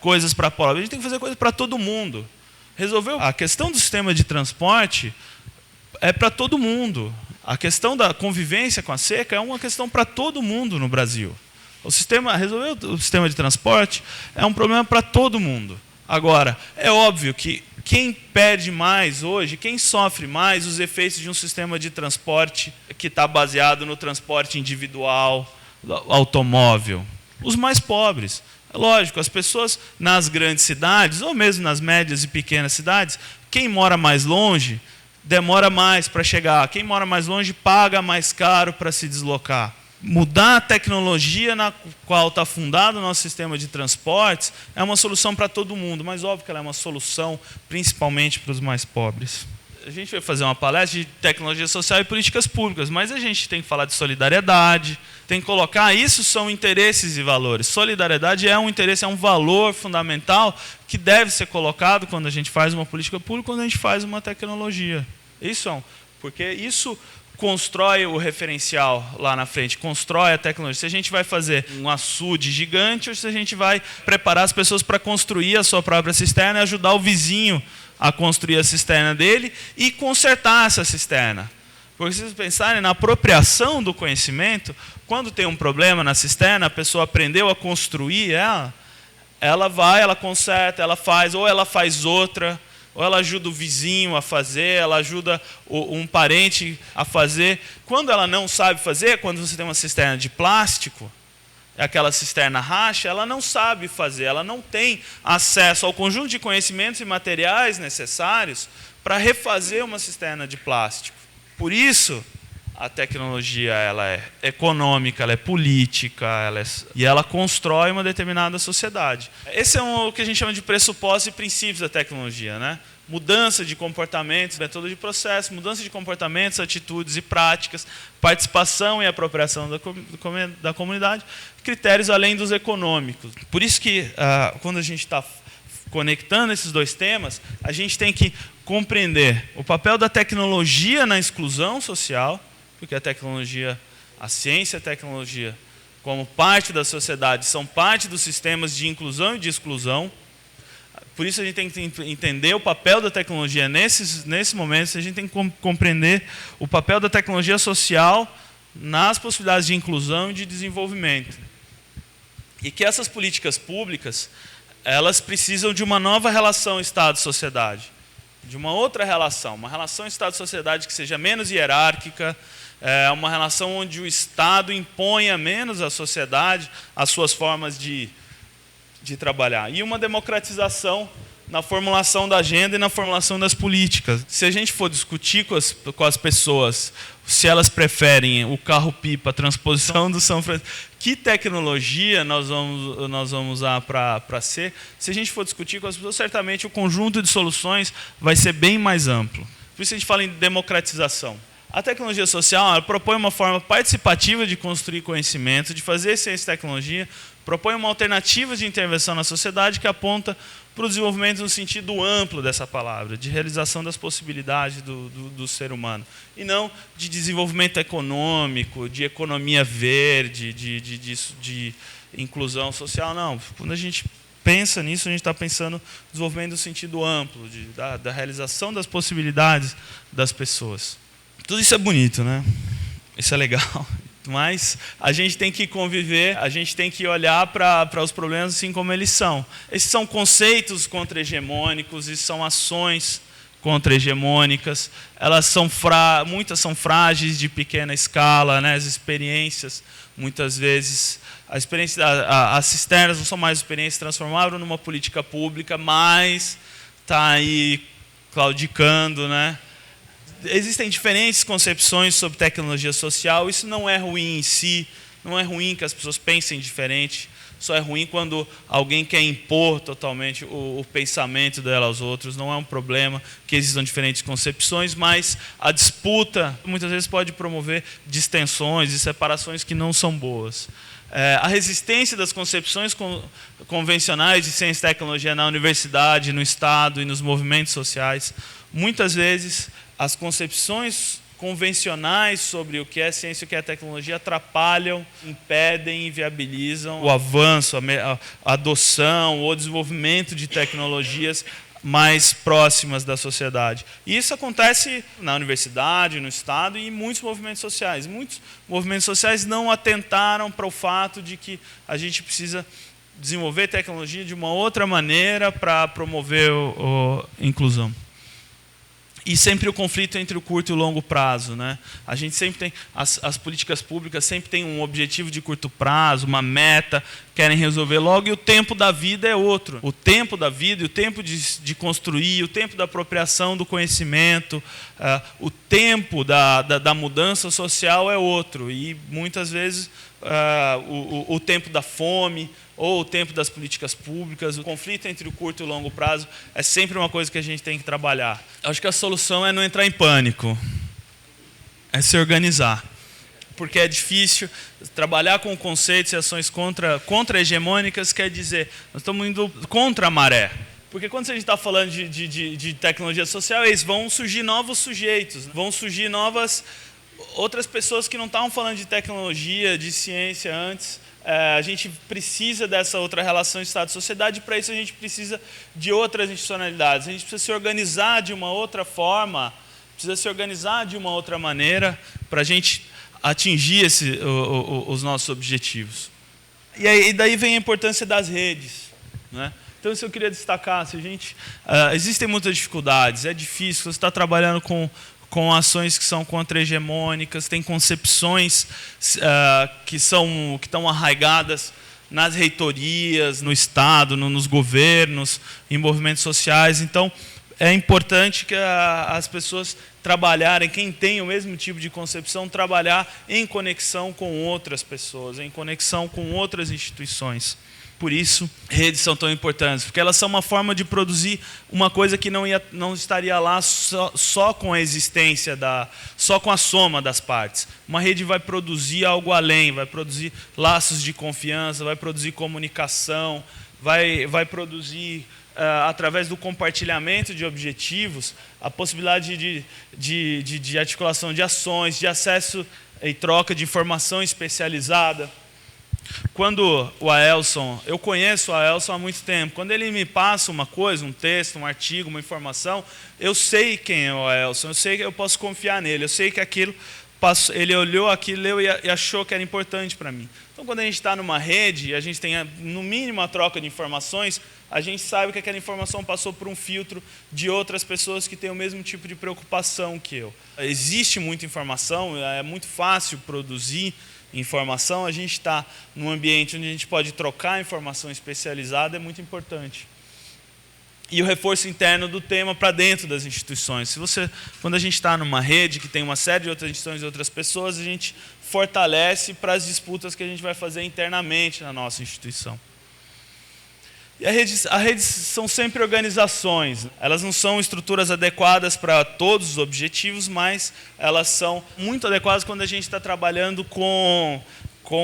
coisas para pobre, a gente tem que fazer coisas para todo mundo. Resolveu a questão do sistema de transporte é para todo mundo. A questão da convivência com a seca é uma questão para todo mundo no Brasil. Resolver o sistema de transporte é um problema para todo mundo. Agora, é óbvio que quem perde mais hoje, quem sofre mais os efeitos de um sistema de transporte que está baseado no transporte individual, automóvel? Os mais pobres. É lógico, as pessoas nas grandes cidades, ou mesmo nas médias e pequenas cidades, quem mora mais longe demora mais para chegar. Quem mora mais longe paga mais caro para se deslocar. Mudar a tecnologia na qual está fundado o nosso sistema de transportes é uma solução para todo mundo, mas óbvio que ela é uma solução principalmente para os mais pobres. A gente vai fazer uma palestra de tecnologia social e políticas públicas, mas a gente tem que falar de solidariedade, tem que colocar, isso são interesses e valores. Solidariedade é um interesse, é um valor fundamental que deve ser colocado quando a gente faz uma política pública, quando a gente faz uma tecnologia. Porque isso constrói o referencial lá na frente, constrói a tecnologia. Se a gente vai fazer um açude gigante ou se a gente vai preparar as pessoas para construir a sua própria cisterna e ajudar o vizinho a construir a cisterna dele e consertar essa cisterna. Porque se vocês pensarem na apropriação do conhecimento, quando tem um problema na cisterna, a pessoa aprendeu a construir ela vai, ela conserta, ela faz outra, ou ela ajuda o vizinho a fazer, ela ajuda um parente a fazer. Quando ela não sabe fazer, quando você tem uma cisterna de plástico, aquela cisterna racha, ela não sabe fazer, ela não tem acesso ao conjunto de conhecimentos e materiais necessários para refazer uma cisterna de plástico. Por isso, a tecnologia ela é econômica, ela é política, e ela constrói uma determinada sociedade. Esse é o que a gente chama de pressupostos e princípios da tecnologia, né? mudança de comportamentos, método de processo, mudança de comportamentos, atitudes e práticas, participação e apropriação da comunidade, critérios além dos econômicos. Por isso que, quando a gente está conectando esses dois temas, a gente tem que compreender o papel da tecnologia na exclusão social, porque a ciência e a tecnologia, como parte da sociedade, são parte dos sistemas de inclusão e de exclusão. Por isso a gente tem que entender o papel da tecnologia nesses momentos, a gente tem que compreender o papel da tecnologia social nas possibilidades de inclusão e de desenvolvimento. E que essas políticas públicas, elas precisam de uma nova relação Estado-sociedade, de uma outra relação, uma relação Estado-sociedade que seja menos hierárquica, uma relação onde o Estado imponha menos à sociedade as suas formas de trabalhar. E uma democratização na formulação da agenda e na formulação das políticas. Se a gente for discutir com as pessoas se elas preferem o carro-pipa, a transposição do São Francisco, que tecnologia nós vamos usar para ser, se a gente for discutir com as pessoas, certamente o conjunto de soluções vai ser bem mais amplo. Por isso a gente fala em democratização. A tecnologia social ela propõe uma forma participativa de construir conhecimento, de fazer ciência e tecnologia, propõe uma alternativa de intervenção na sociedade que aponta para o desenvolvimento no sentido amplo dessa palavra, de realização das possibilidades do ser humano, e não de desenvolvimento econômico, de economia verde, de inclusão social, não. Quando a gente pensa nisso, a gente está pensando no desenvolvimento no sentido amplo, da realização das possibilidades das pessoas. Tudo isso é bonito, né? Isso é legal. Mas a gente tem que conviver, a gente tem que olhar para os problemas assim como eles são. Esses são conceitos contra-hegemônicos, isso são ações contra-hegemônicas. Muitas são frágeis, de pequena escala, né? As experiências, muitas vezes, as cisternas não são mais experiências, transformaram numa política pública, mas está aí claudicando, né? Existem diferentes concepções sobre tecnologia social, isso não é ruim em si, não é ruim que as pessoas pensem diferente, só é ruim quando alguém quer impor totalmente o pensamento dela aos outros, não é um problema que existam diferentes concepções, mas a disputa muitas vezes pode promover distensões e separações que não são boas. A resistência das concepções convencionais de ciência e tecnologia na universidade, no Estado e nos movimentos sociais, muitas vezes as concepções convencionais sobre o que é ciência e o que é tecnologia atrapalham, impedem, inviabilizam o avanço, a adoção ou desenvolvimento de tecnologias mais próximas da sociedade. E isso acontece na universidade, no Estado e em muitos movimentos sociais. Muitos movimentos sociais não atentaram para o fato de que a gente precisa desenvolver tecnologia de uma outra maneira para promover a inclusão. E sempre o conflito entre o curto e o longo prazo, né? A gente sempre tem, as políticas públicas sempre têm um objetivo de curto prazo, uma meta, querem resolver logo, e o tempo da vida é outro. O tempo da vida e o tempo de construir, o tempo da apropriação do conhecimento, o tempo da mudança social é outro. E muitas vezes o tempo da fome, ou o tempo das políticas públicas, o conflito entre o curto e o longo prazo é sempre uma coisa que a gente tem que trabalhar. Acho que a solução é não entrar em pânico, é se organizar. Porque é difícil trabalhar com conceitos e ações contra-hegemônicas, quer dizer, nós estamos indo contra a maré. Porque quando a gente está falando de tecnologia social, vão surgir novos sujeitos, vão surgir outras pessoas que não estavam falando de tecnologia, de ciência antes. A gente precisa dessa outra relação Estado-sociedade, e para isso a gente precisa de outras institucionalidades. A gente precisa se organizar de uma outra forma, precisa se organizar de uma outra maneira para a gente atingir os nossos objetivos. E daí vem a importância das redes, né? Então, isso eu queria destacar. Existem muitas dificuldades, é difícil, você está trabalhando com ações que são contra-hegemônicas, tem concepções que estão arraigadas nas reitorias, no Estado, nos governos, em movimentos sociais. Então, é importante que as pessoas trabalharem, quem tem o mesmo tipo de concepção, trabalhar em conexão com outras pessoas, em conexão com outras instituições. Por isso, redes são tão importantes, porque elas são uma forma de produzir uma coisa que não estaria lá só com a existência, só com a soma das partes. Uma rede vai produzir algo além, vai produzir laços de confiança, vai produzir comunicação, vai produzir, através do compartilhamento de objetivos, a possibilidade de articulação de ações, de acesso e troca de informação especializada. Quando o Aelson, eu conheço o Aelson há muito tempo, quando ele me passa uma coisa, um texto, um artigo, uma informação, eu sei quem é o Aelson, eu sei que eu posso confiar nele, eu sei que aquilo, ele olhou aquilo, leu e achou que era importante para mim. Então, quando a gente está numa rede e a gente tem, no mínimo, a troca de informações, a gente sabe que aquela informação passou por um filtro de outras pessoas que têm o mesmo tipo de preocupação que eu. Existe muita informação, é muito fácil produzir informação, a gente está num ambiente onde a gente pode trocar informação especializada, é muito importante. E o reforço interno do tema para dentro das instituições. Quando a gente está numa rede que tem uma série de outras instituições e outras pessoas, a gente fortalece para as disputas que a gente vai fazer internamente na nossa instituição. E as redes são sempre organizações. Elas não são estruturas adequadas para todos os objetivos, mas elas são muito adequadas quando a gente está trabalhando com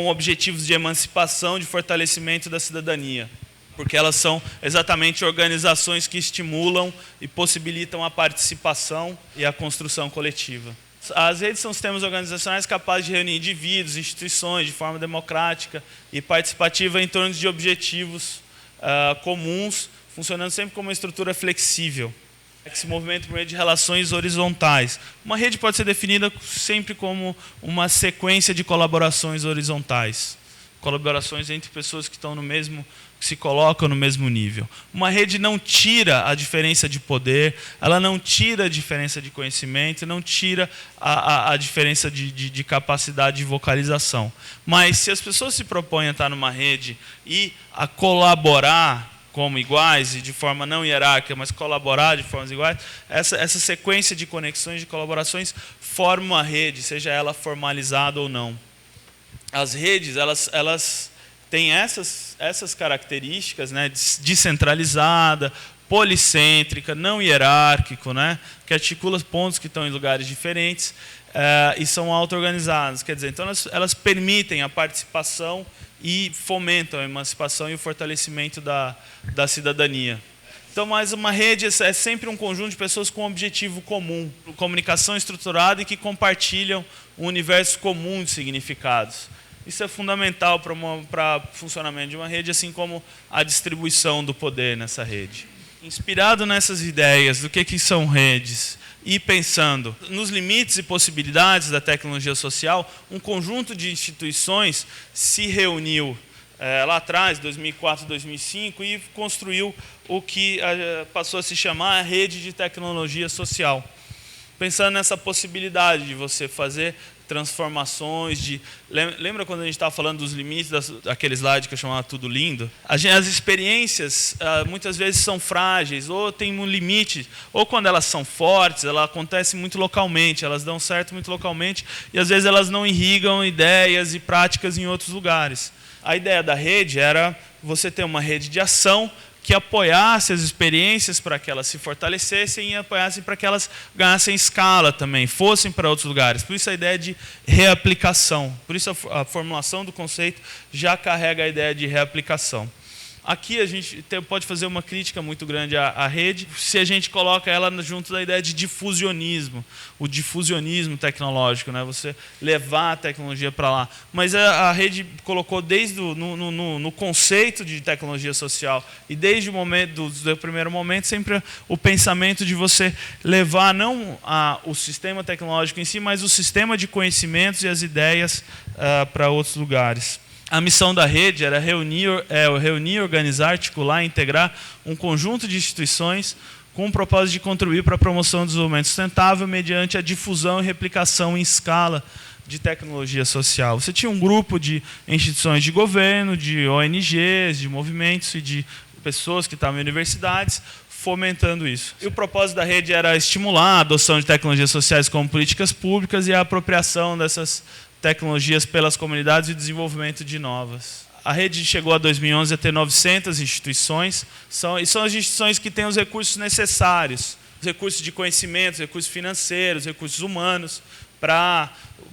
objetivos de emancipação, de fortalecimento da cidadania. Porque elas são exatamente organizações que estimulam e possibilitam a participação e a construção coletiva. As redes são sistemas organizacionais capazes de reunir indivíduos, instituições, de forma democrática e participativa em torno de objetivos comuns, funcionando sempre como uma estrutura flexível, que se movimenta por meio de relações horizontais. Uma rede pode ser definida sempre como uma sequência de colaborações horizontais, colaborações entre pessoas que estão que se colocam no mesmo nível. Uma rede não tira a diferença de poder, ela não tira a diferença de conhecimento, não tira a diferença de capacidade de vocalização. Mas se as pessoas se propõem a estar numa rede e a colaborar como iguais e de forma não hierárquica, mas colaborar de formas iguais, essa sequência de conexões, de colaborações, forma uma rede, seja ela formalizada ou não. As redes, elas têm essas características, né, descentralizada, policêntrica, não hierárquico, né, que articula pontos que estão em lugares diferentes e são auto-organizadas. Quer dizer, então elas permitem a participação e fomentam a emancipação e o fortalecimento da cidadania. Então, mais uma rede é sempre um conjunto de pessoas com um objetivo comum, comunicação estruturada e que compartilham um universo comum de significados. Isso é fundamental para o funcionamento de uma rede, assim como a distribuição do poder nessa rede. Inspirado nessas ideias do que são redes e pensando nos limites e possibilidades da tecnologia social, um conjunto de instituições se reuniu lá atrás, 2004, 2005, e construiu o que passou a se chamar a Rede de Tecnologia Social. Pensando nessa possibilidade de você fazer transformações, lembra quando a gente estava falando dos limites daquele slide que eu chamava Tudo Lindo? As experiências muitas vezes são frágeis, ou tem um limite, ou quando elas são fortes, elas acontecem muito localmente, elas dão certo muito localmente, e às vezes elas não irrigam ideias e práticas em outros lugares. A ideia da rede era você ter uma rede de ação que apoiasse as experiências para que elas se fortalecessem e apoiassem para que elas ganhassem escala também, fossem para outros lugares. Por isso a ideia de reaplicação. Por isso a formulação do conceito já carrega a ideia de reaplicação. Aqui a gente pode fazer uma crítica muito grande à rede, se a gente coloca ela junto da ideia de difusionismo, o difusionismo tecnológico, né? Você levar a tecnologia para lá. Mas a rede colocou desde no conceito de tecnologia social e desde o momento do primeiro momento sempre o pensamento de você levar não o sistema tecnológico em si, mas o sistema de conhecimentos e as ideias para outros lugares. A missão da rede era reunir, organizar, articular e integrar um conjunto de instituições com o propósito de contribuir para a promoção do desenvolvimento sustentável mediante a difusão e replicação em escala de tecnologia social. Você tinha um grupo de instituições de governo, de ONGs, de movimentos e de pessoas que estavam em universidades, fomentando isso. E o propósito da rede era estimular a adoção de tecnologias sociais como políticas públicas e a apropriação dessas tecnologias pelas comunidades e o desenvolvimento de novas. A rede chegou a 2011 a ter 900 instituições, e são as instituições que têm os recursos necessários, os recursos de conhecimento, os recursos financeiros, os recursos humanos, para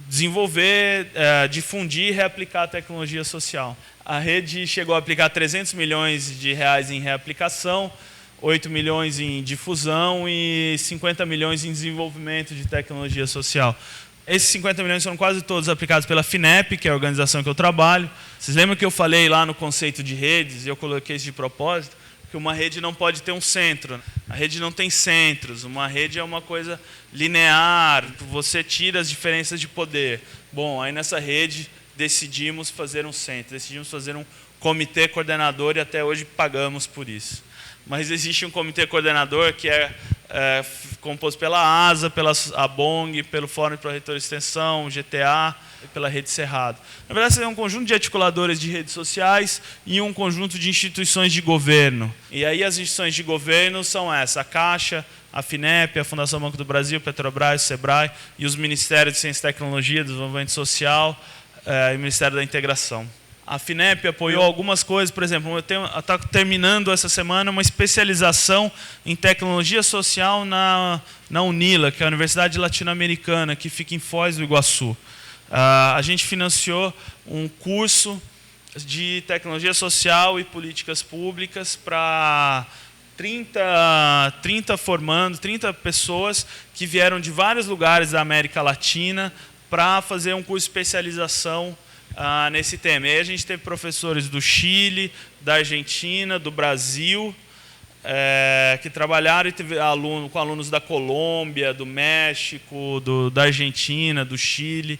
desenvolver, difundir e reaplicar a tecnologia social. A rede chegou a aplicar 300 milhões de reais em reaplicação, 8 milhões em difusão e 50 milhões em desenvolvimento de tecnologia social. Esses 50 milhões foram quase todos aplicados pela FINEP, que é a organização que eu trabalho. Vocês lembram que eu falei lá no conceito de redes, e eu coloquei isso de propósito, que uma rede não pode ter um centro. A rede não tem centros. Uma rede é uma coisa linear, você tira as diferenças de poder. Bom, aí nessa rede decidimos fazer um centro, decidimos fazer um comitê coordenador e até hoje pagamos por isso. Mas existe um comitê coordenador que é composto pela ASA, pela ABONG, pelo Fórum de Pró-Reitor de Extensão, GTA e pela Rede Cerrado. Na verdade, é um conjunto de articuladores de redes sociais e um conjunto de instituições de governo. E aí as instituições de governo são essas: a Caixa, a FINEP, a Fundação Banco do Brasil, Petrobras, SEBRAE e os Ministérios de Ciência e Tecnologia, Desenvolvimento Social e o Ministério da Integração. A FINEP apoiou algumas coisas, por exemplo, está terminando essa semana uma especialização em tecnologia social na UNILA, que é a Universidade Latino-Americana, que fica em Foz do Iguaçu. A gente financiou um curso de tecnologia social e políticas públicas para 30 pessoas que vieram de vários lugares da América Latina para fazer um curso de especialização nesse tema. E aí a gente teve professores do Chile, da Argentina, do Brasil, que trabalharam, e teve com alunos da Colômbia, do México, da Argentina, do Chile,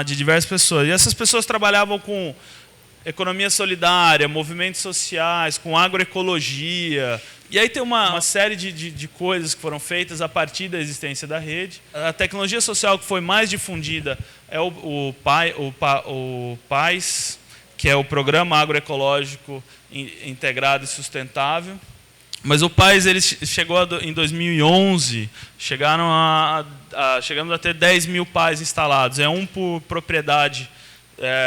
de diversas pessoas. E essas pessoas trabalhavam com economia solidária, movimentos sociais, com agroecologia. E aí tem uma série de coisas que foram feitas a partir da existência da rede. A tecnologia social que foi mais difundida é o PAIS, que é o Programa Agroecológico Integrado e Sustentável. Mas o PAIS ele chegou em 2011, chegamos a ter 10 mil PAIS instalados. É um por propriedade.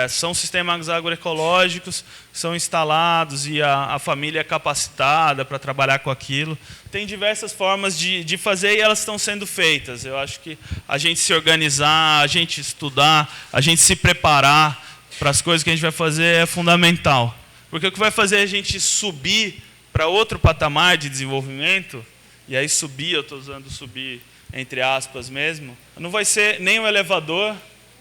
São sistemas agroecológicos que são instalados e a família é capacitada para trabalhar com aquilo. Tem diversas formas de fazer e elas estão sendo feitas. Eu acho que a gente se organizar, a gente estudar, a gente se preparar para as coisas que a gente vai fazer é fundamental. Porque o que vai fazer a gente subir para outro patamar de desenvolvimento, e aí subir, eu estou usando subir entre aspas mesmo, não vai ser nem o elevador,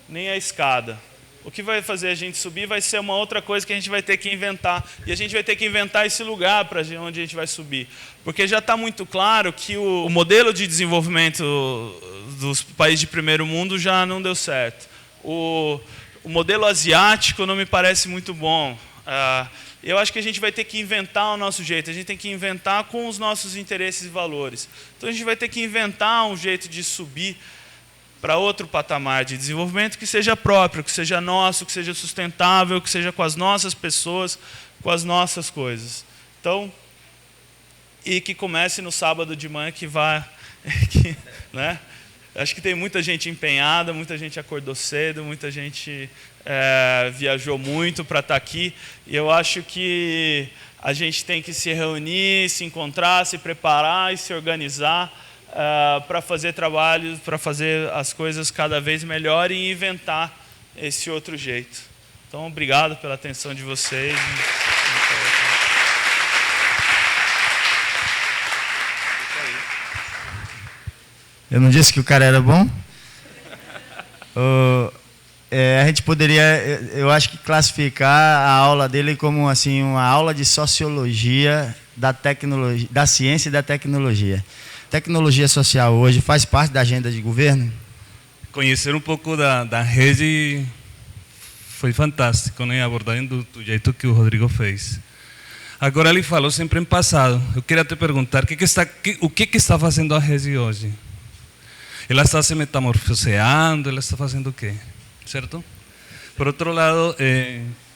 nem a escada. O que vai fazer a gente subir vai ser uma outra coisa que a gente vai ter que inventar. E a gente vai ter que inventar esse lugar para onde a gente vai subir. Porque já está muito claro que o modelo de desenvolvimento dos países de primeiro mundo já não deu certo. O modelo asiático não me parece muito bom. Eu acho que a gente vai ter que inventar o nosso jeito. A gente tem que inventar com os nossos interesses e valores. Então a gente vai ter que inventar um jeito de subir para outro patamar de desenvolvimento que seja próprio, que seja nosso, que seja sustentável, que seja com as nossas pessoas, com as nossas coisas. Então, e que comece no sábado de manhã, né? Acho que tem muita gente empenhada, muita gente acordou cedo, muita gente viajou muito para estar aqui. E eu acho que a gente tem que se reunir, se encontrar, se preparar e se organizar para fazer trabalhos, para fazer as coisas cada vez melhor e inventar esse outro jeito. Então, obrigado pela atenção de vocês. Eu não disse que o cara era bom? A gente poderia, eu acho que classificar a aula dele como assim, uma aula de sociologia da tecnologia, da ciência e da tecnologia. Tecnologia social hoje faz parte da agenda de governo? Conhecer um pouco da rede foi fantástico, né? Abordar do jeito que o Rodrigo fez. Agora ele falou sempre em passado. Eu queria te perguntar, o que está fazendo a rede hoje? Ela está se metamorfoseando, ela está fazendo o quê? Certo? Por outro lado,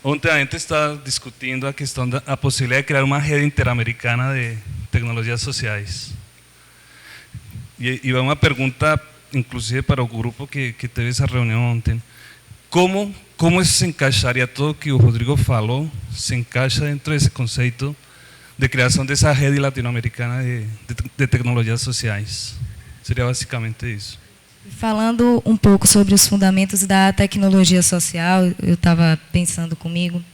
ontem a gente está discutindo a questão da possibilidade de criar uma rede interamericana de tecnologias sociais. E uma pergunta, inclusive, para o grupo que teve essa reunião ontem. Como isso se encaixaria, tudo que o Rodrigo falou, se encaixa dentro desse conceito de criação dessa rede latino-americana de tecnologias sociais? Seria basicamente isso. Falando um pouco sobre os fundamentos da tecnologia social, eu estava pensando comigo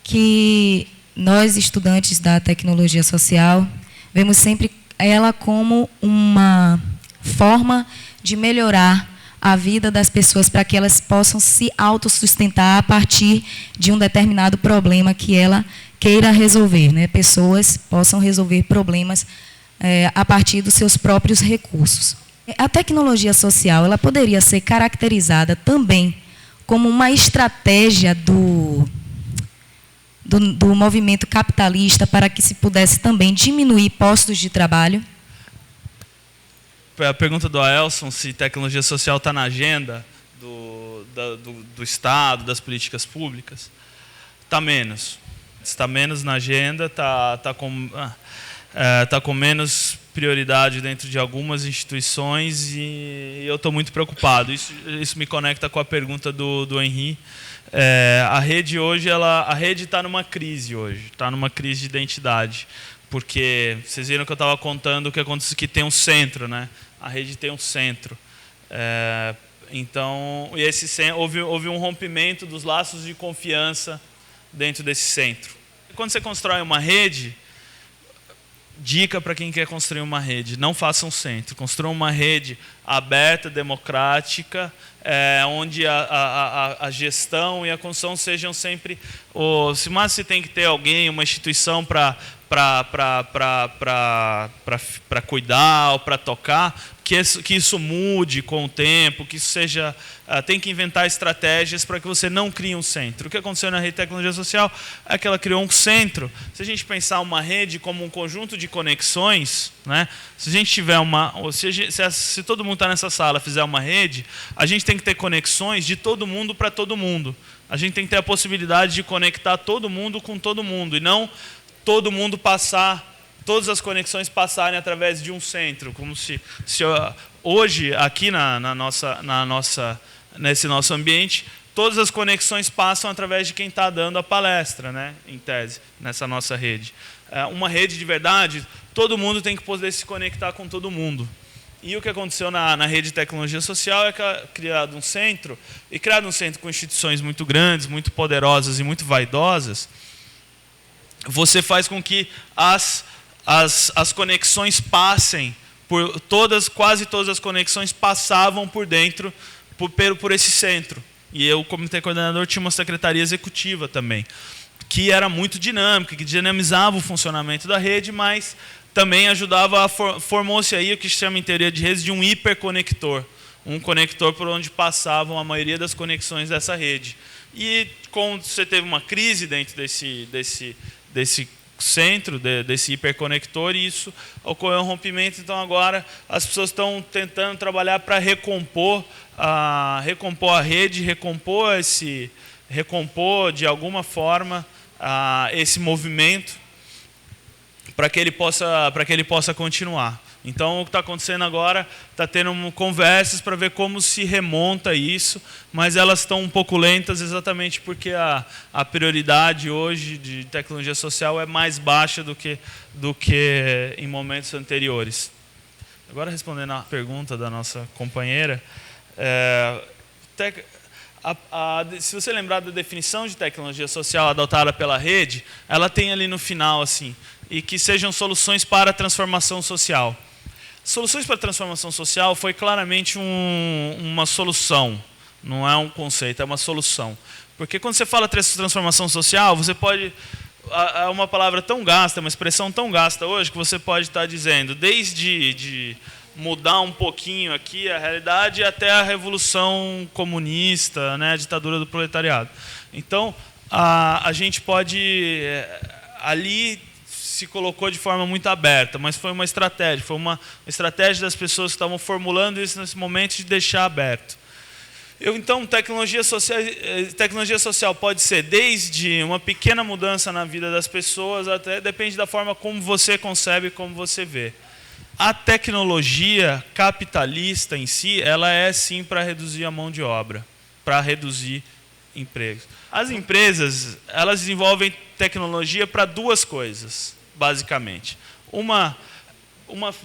que nós, estudantes da tecnologia social, vemos sempre ela como uma forma de melhorar a vida das pessoas para que elas possam se autossustentar a partir de um determinado problema que ela queira resolver, né? Pessoas possam resolver problemas a partir dos seus próprios recursos. A tecnologia social, ela poderia ser caracterizada também como uma estratégia do movimento capitalista para que se pudesse também diminuir postos de trabalho? A pergunta do Aelson, se tecnologia social está na agenda do Estado, das políticas públicas, está menos. Está menos na agenda, está com menos prioridade dentro de algumas instituições e eu estou muito preocupado. Isso me conecta com a pergunta do Henri. A rede hoje, a rede está numa crise hoje, está numa crise de identidade, porque vocês viram que eu estava contando que acontece que tem um centro, né? A rede tem um centro. Então, houve um rompimento dos laços de confiança dentro desse centro. Quando você constrói uma rede, dica para quem quer construir uma rede: não faça um centro, construa uma rede aberta, democrática, onde a gestão e a construção sejam sempre... Se mais você tem que ter alguém, uma instituição para cuidar ou para tocar, que isso mude com o tempo, que isso seja... tem que inventar estratégias para que você não crie um centro. O que aconteceu na rede de tecnologia social é que ela criou um centro. Se a gente pensar uma rede como um conjunto de conexões, né? Se a gente tiver se todo mundo está nessa sala fizer uma rede, a gente tem que ter conexões de todo mundo para todo mundo. A gente tem que ter a possibilidade de conectar todo mundo com todo mundo, e não todo mundo todas as conexões passarem através de um centro, como se hoje, aqui nesse nosso ambiente, todas as conexões passam através de quem está dando a palestra, né, em tese, nessa nossa rede. Uma rede de verdade, todo mundo tem que poder se conectar com todo mundo. E o que aconteceu na rede de tecnologia social é que criado um centro com instituições muito grandes, muito poderosas e muito vaidosas, você faz com que as conexões passem por quase todas as conexões passavam por dentro, por esse centro. E eu, como coordenador, tinha uma secretaria executiva também, que era muito dinâmica, que dinamizava o funcionamento da rede, mas também ajudava formou-se aí o que se chama em teoria de redes de um hiperconector, um conector por onde passavam a maioria das conexões dessa rede. E quando você teve uma crise dentro desse centro, desse hiperconector, e isso ocorreu um rompimento. Então agora as pessoas estão tentando trabalhar para recompor a rede, recompor de alguma forma esse movimento para que ele possa continuar. Então, o que está acontecendo agora, está tendo conversas para ver como se remonta isso, mas elas estão um pouco lentas exatamente porque a prioridade hoje de tecnologia social é mais baixa do que em momentos anteriores. Agora, respondendo à pergunta da nossa companheira, se você lembrar da definição de tecnologia social adotada pela rede, ela tem ali no final, assim, e que sejam soluções para a transformação social. Soluções para a transformação social foi claramente uma solução, não é um conceito, é uma solução. Porque quando você fala transformação social, você pode... É uma palavra tão gasta, uma expressão tão gasta hoje, que você pode estar dizendo, desde de mudar um pouquinho aqui a realidade até a revolução comunista, né, a ditadura do proletariado. Então, a gente pode... ali se colocou de forma muito aberta, mas foi uma estratégia das pessoas que estavam formulando isso nesse momento de deixar aberto. Então, tecnologia social pode ser desde uma pequena mudança na vida das pessoas, até depende da forma como você concebe, como você vê. A tecnologia capitalista em si, ela é sim para reduzir a mão de obra, para reduzir empregos. As empresas, elas desenvolvem tecnologia para duas coisas, basicamente.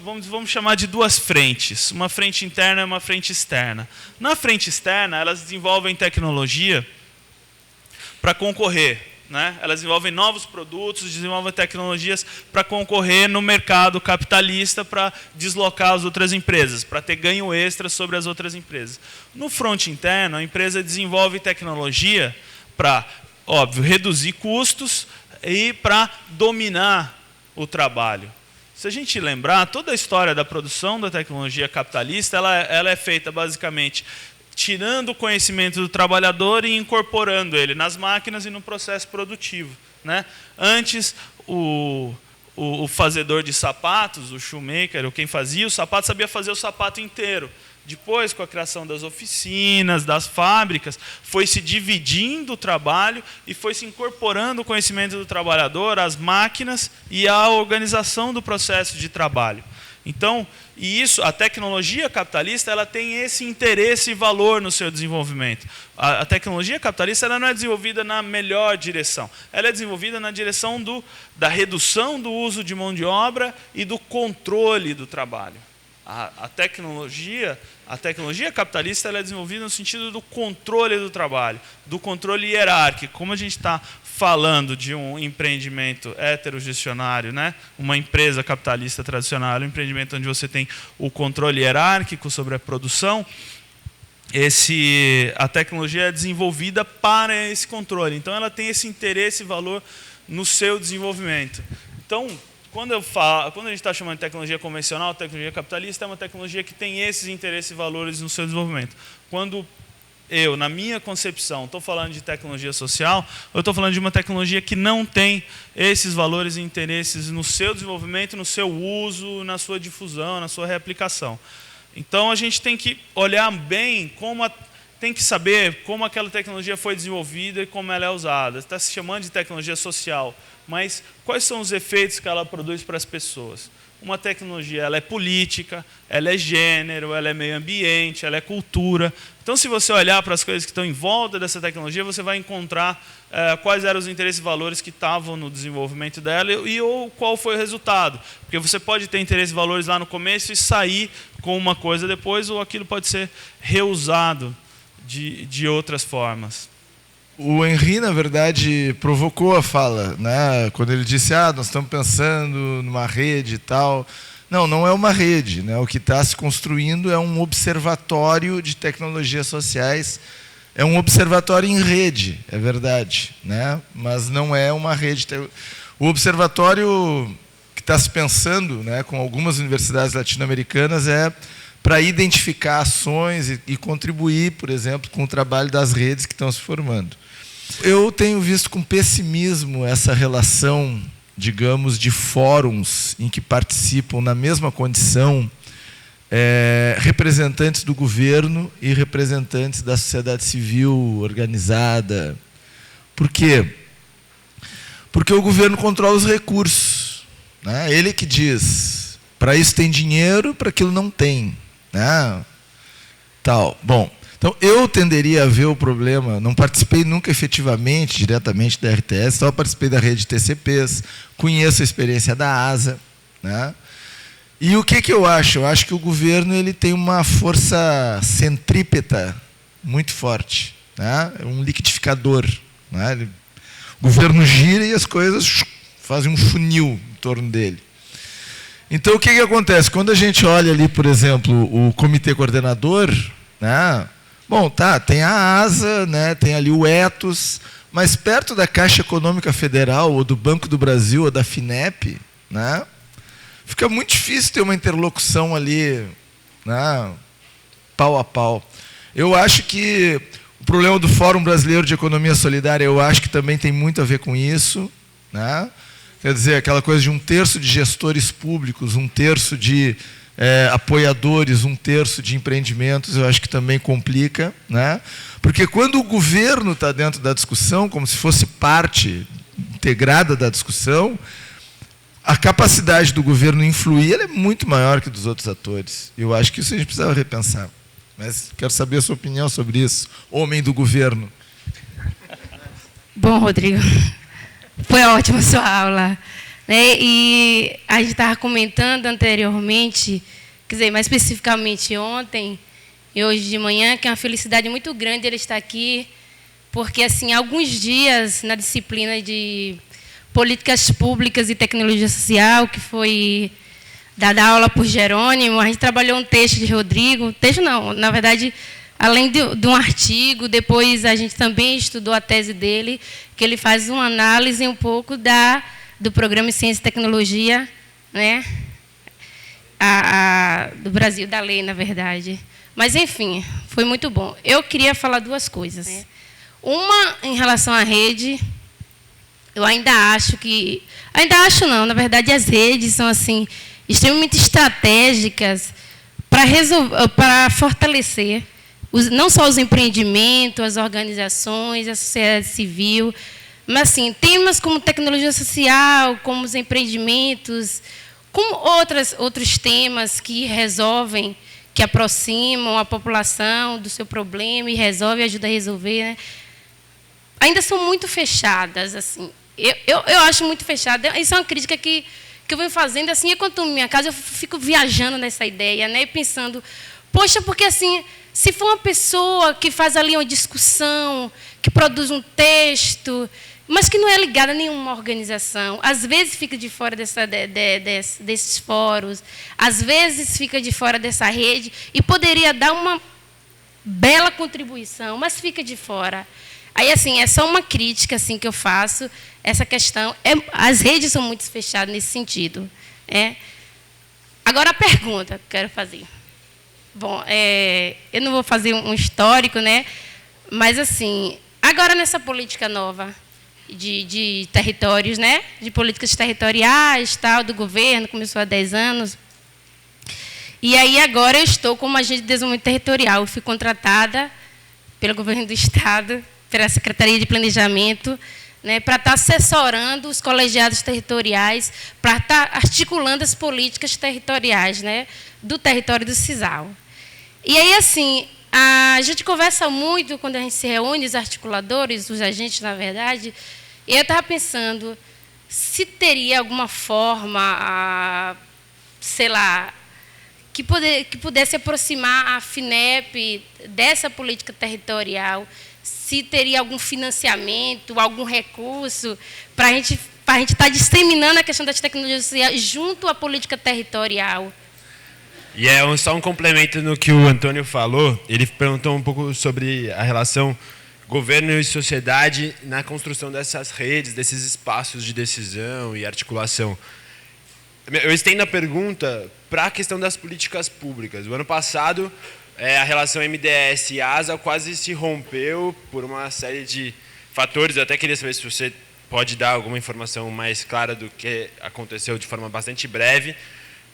Vamos chamar de duas frentes, uma frente interna e uma frente externa. Na frente externa, elas desenvolvem tecnologia para concorrer, né? Elas desenvolvem novos produtos, desenvolvem tecnologias para concorrer no mercado capitalista, para deslocar as outras empresas, para ter ganho extra sobre as outras empresas. No front interno, a empresa desenvolve tecnologia para, óbvio, reduzir custos e para dominar o trabalho. Se a gente lembrar, toda a história da produção da tecnologia capitalista, ela é feita basicamente tirando o conhecimento do trabalhador e incorporando ele nas máquinas e no processo produtivo, né? Antes, o fazedor de sapatos, o shoemaker, ou quem fazia o sapato, sabia fazer o sapato inteiro. Depois, com a criação das oficinas, das fábricas, foi se dividindo o trabalho e foi se incorporando o conhecimento do trabalhador, as máquinas e a organização do processo de trabalho. Então, a tecnologia capitalista, ela tem esse interesse e valor no seu desenvolvimento. A tecnologia capitalista, ela não é desenvolvida na melhor direção. Ela é desenvolvida na direção da redução do uso de mão de obra e do controle do trabalho. A tecnologia capitalista, ela é desenvolvida no sentido do controle do trabalho, do controle hierárquico. Como a gente está falando de um empreendimento heterogestionário, né? Uma empresa capitalista tradicional, um empreendimento onde você tem o controle hierárquico sobre a produção, a tecnologia é desenvolvida para esse controle. Então, ela tem esse interesse e valor no seu desenvolvimento. Então, quando a gente está chamando de tecnologia convencional, tecnologia capitalista, é uma tecnologia que tem esses interesses e valores no seu desenvolvimento. Quando eu, na minha concepção, estou falando de tecnologia social, eu estou falando de uma tecnologia que não tem esses valores e interesses no seu desenvolvimento, no seu uso, na sua difusão, na sua reaplicação. Então, a gente tem que olhar bem tem que saber como aquela tecnologia foi desenvolvida e como ela é usada. Está se chamando de tecnologia social, mas quais são os efeitos que ela produz para as pessoas? Uma tecnologia, ela é política, ela é gênero, ela é meio ambiente, ela é cultura. Então, se você olhar para as coisas que estão em volta dessa tecnologia, você vai encontrar quais eram os interesses e valores que estavam no desenvolvimento dela ou qual foi o resultado. Porque você pode ter interesses e valores lá no começo e sair com uma coisa depois, ou aquilo pode ser reusado de outras formas. O Henri, na verdade, provocou a fala, né? Quando ele disse, nós estamos pensando numa rede e tal. Não é uma rede, né? O que está se construindo é um observatório de tecnologias sociais. É um observatório em rede, é verdade, né? Mas não é uma rede. O observatório que está se pensando, né, com algumas universidades latino-americanas, é para identificar ações e contribuir, por exemplo, com o trabalho das redes que estão se formando. Eu tenho visto com pessimismo essa relação, digamos, de fóruns em que participam na mesma condição representantes do governo e representantes da sociedade civil organizada. Por quê? Porque o governo controla os recursos, né? Ele que diz, para isso tem dinheiro, para aquilo não tem. Tal. Bom, então eu tenderia a ver o problema, não participei nunca efetivamente, diretamente da RTS, só participei da rede de TCPs, conheço a experiência da ASA, né? E o que eu acho? Eu acho que o governo ele tem uma força centrípeta muito forte, né? É um liquidificador, né? O governo gira e as coisas fazem um funil em torno dele. Então, o que acontece? Quando a gente olha ali, por exemplo, o comitê coordenador, né? Bom, tem a ASA, né? Tem ali o Ethos, mas perto da Caixa Econômica Federal, ou do Banco do Brasil, ou da FINEP, né? Fica muito difícil ter uma interlocução ali, né? Pau a pau. Eu acho que o problema do Fórum Brasileiro de Economia Solidária, eu acho que também tem muito a ver com isso, né? Quer dizer, aquela coisa de 1/3 de gestores públicos, 1/3 de apoiadores, 1/3 de empreendimentos, eu acho que também complica, né? Porque quando o governo está dentro da discussão, como se fosse parte integrada da discussão, a capacidade do governo influir ela é muito maior que dos outros atores. Eu acho que isso a gente precisa repensar. Mas quero saber a sua opinião sobre isso, homem do governo. Bom, Rodrigo, foi ótima a sua aula, né? E a gente estava comentando anteriormente, quer dizer, mais especificamente ontem e hoje de manhã, que é uma felicidade muito grande ele estar aqui, porque, assim, há alguns dias, na disciplina de Políticas Públicas e Tecnologia Social, que foi dada aula por Jerônimo, a gente trabalhou um texto de Rodrigo, texto não, na verdade, além de um artigo, depois a gente também estudou a tese dele, que ele faz uma análise um pouco do Programa de Ciência e Tecnologia, né, do Brasil, da lei, na verdade. Mas, enfim, foi muito bom. Eu queria falar duas coisas. Uma, em relação à rede, eu ainda acho que... Ainda acho não, na verdade, as redes são, assim, extremamente estratégicas para fortalecer não só os empreendimentos, as organizações, a sociedade civil, mas, assim, temas como tecnologia social, como os empreendimentos, como outros temas que resolvem, que aproximam a população do seu problema e resolvem, ajudam a resolver, né? Ainda são muito fechadas, assim. Eu acho muito fechada. Isso é uma crítica que eu venho fazendo, assim, enquanto estou na minha casa, eu fico viajando nessa ideia, né? E pensando, poxa, porque, assim, se for uma pessoa que faz ali uma discussão, que produz um texto, mas que não é ligada a nenhuma organização, às vezes fica de fora desses fóruns, às vezes fica de fora dessa rede e poderia dar uma bela contribuição, mas fica de fora. Aí, assim, é só uma crítica, assim, que eu faço, essa questão. As redes são muito fechadas nesse sentido. Agora, a pergunta que eu quero fazer. Bom, eu não vou fazer um histórico, né? Mas, assim, agora nessa política nova de territórios, né? De políticas territoriais, tal, do governo, começou há 10 anos. E aí, agora, eu estou como agente de desenvolvimento territorial. Eu fui contratada pelo governo do Estado, pela Secretaria de Planejamento, né, para estar assessorando os colegiados territoriais, para estar articulando as políticas territoriais, né, do território do Cisal. E aí, assim, a gente conversa muito quando a gente se reúne, os articuladores, os agentes, na verdade, e eu estava pensando se teria alguma forma, sei lá, que pudesse aproximar a FINEP dessa política territorial, se teria algum financiamento, algum recurso para a gente estar disseminando a questão das tecnologias sociais junto à política territorial. E só um complemento no que o Antônio falou. Ele perguntou um pouco sobre a relação governo e sociedade na construção dessas redes, desses espaços de decisão e articulação. Eu estendo a pergunta para a questão das políticas públicas. O ano passado, a relação MDS e ASA quase se rompeu por uma série de fatores. Eu até queria saber se você pode dar alguma informação mais clara do que aconteceu de forma bastante breve.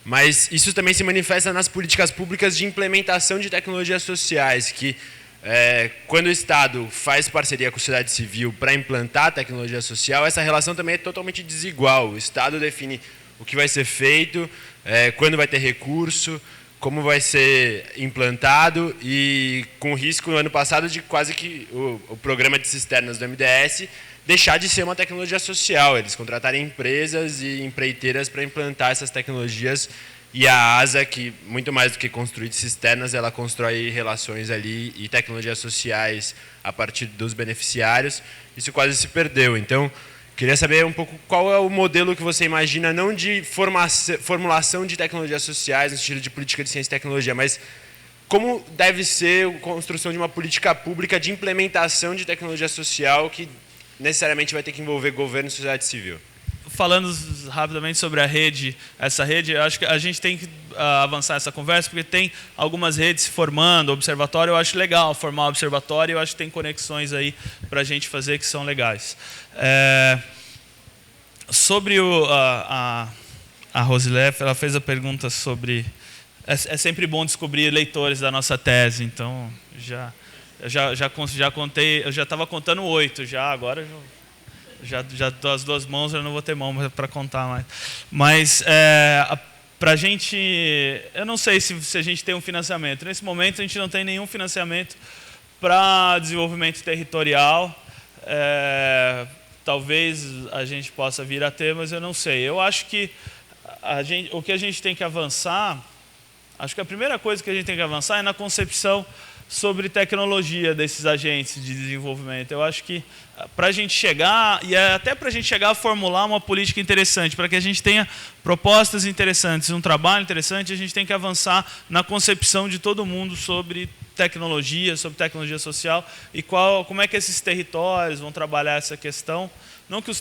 Mas isso também se manifesta nas políticas públicas de implementação de tecnologias sociais, que quando o Estado faz parceria com a sociedade civil para implantar a tecnologia social, essa relação também é totalmente desigual. O Estado define o que vai ser feito, quando vai ter recurso, como vai ser implantado, e com o risco, no ano passado, de quase que o programa de cisternas do MDS deixar de ser uma tecnologia social, eles contratarem empresas e empreiteiras para implantar essas tecnologias, e a ASA, que muito mais do que construir cisternas, ela constrói relações ali e tecnologias sociais a partir dos beneficiários. Isso quase se perdeu. Então, queria saber um pouco qual é o modelo que você imagina, não de formulação de tecnologias sociais, no sentido de política de ciência e tecnologia, mas como deve ser a construção de uma política pública de implementação de tecnologia social que necessariamente vai ter que envolver governo e sociedade civil. Falando rapidamente sobre a rede, essa rede, eu acho que a gente tem que avançar essa conversa, porque tem algumas redes se formando, observatório, eu acho legal formar o observatório, eu acho que tem conexões aí para a gente fazer que são legais. Sobre a Rosileff, ela fez a pergunta sobre é sempre bom descobrir leitores da nossa tese. Então, já contei, eu já estava contando 8 já, agora já das 2 mãos eu não vou ter mão para contar mais. Mas para a gente, eu não sei se a gente tem um financiamento. Nesse momento a gente não tem nenhum financiamento para desenvolvimento territorial. Talvez a gente possa vir a ter, mas eu não sei. Eu acho que o que a gente tem que avançar, acho que a primeira coisa que a gente tem que avançar é na concepção sobre tecnologia desses agentes de desenvolvimento. Eu acho que para a gente chegar, e até para a gente chegar a formular uma política interessante, para que a gente tenha propostas interessantes, um trabalho interessante, a gente tem que avançar na concepção de todo mundo sobre tecnologia social e como é que esses territórios vão trabalhar essa questão. Não que os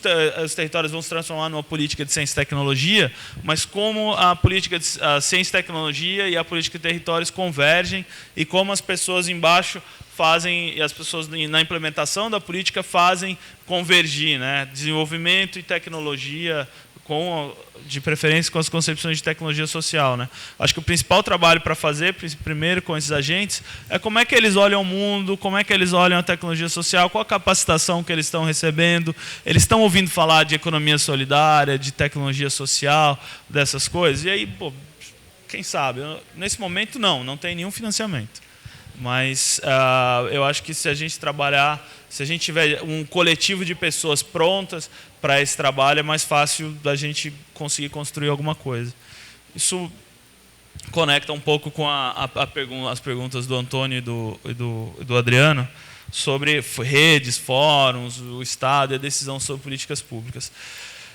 territórios vão se transformar numa política de ciência e tecnologia, mas como a política de ciência e tecnologia e a política de territórios convergem e como as pessoas embaixo fazem, e as pessoas na implementação da política fazem convergir, né? Desenvolvimento e tecnologia, de preferência com as concepções de tecnologia social, né? Acho que o principal trabalho para fazer, primeiro com esses agentes, é como é que eles olham o mundo, como é que eles olham a tecnologia social, qual a capacitação que eles estão recebendo, eles estão ouvindo falar de economia solidária, de tecnologia social, dessas coisas. E aí, quem sabe? Nesse momento, não tem nenhum financiamento. Mas eu acho que se a gente trabalhar, se a gente tiver um coletivo de pessoas prontas para esse trabalho, é mais fácil da gente conseguir construir alguma coisa. Isso conecta um pouco com as perguntas do Antônio e do Adriano sobre redes, fóruns, o Estado e a decisão sobre políticas públicas.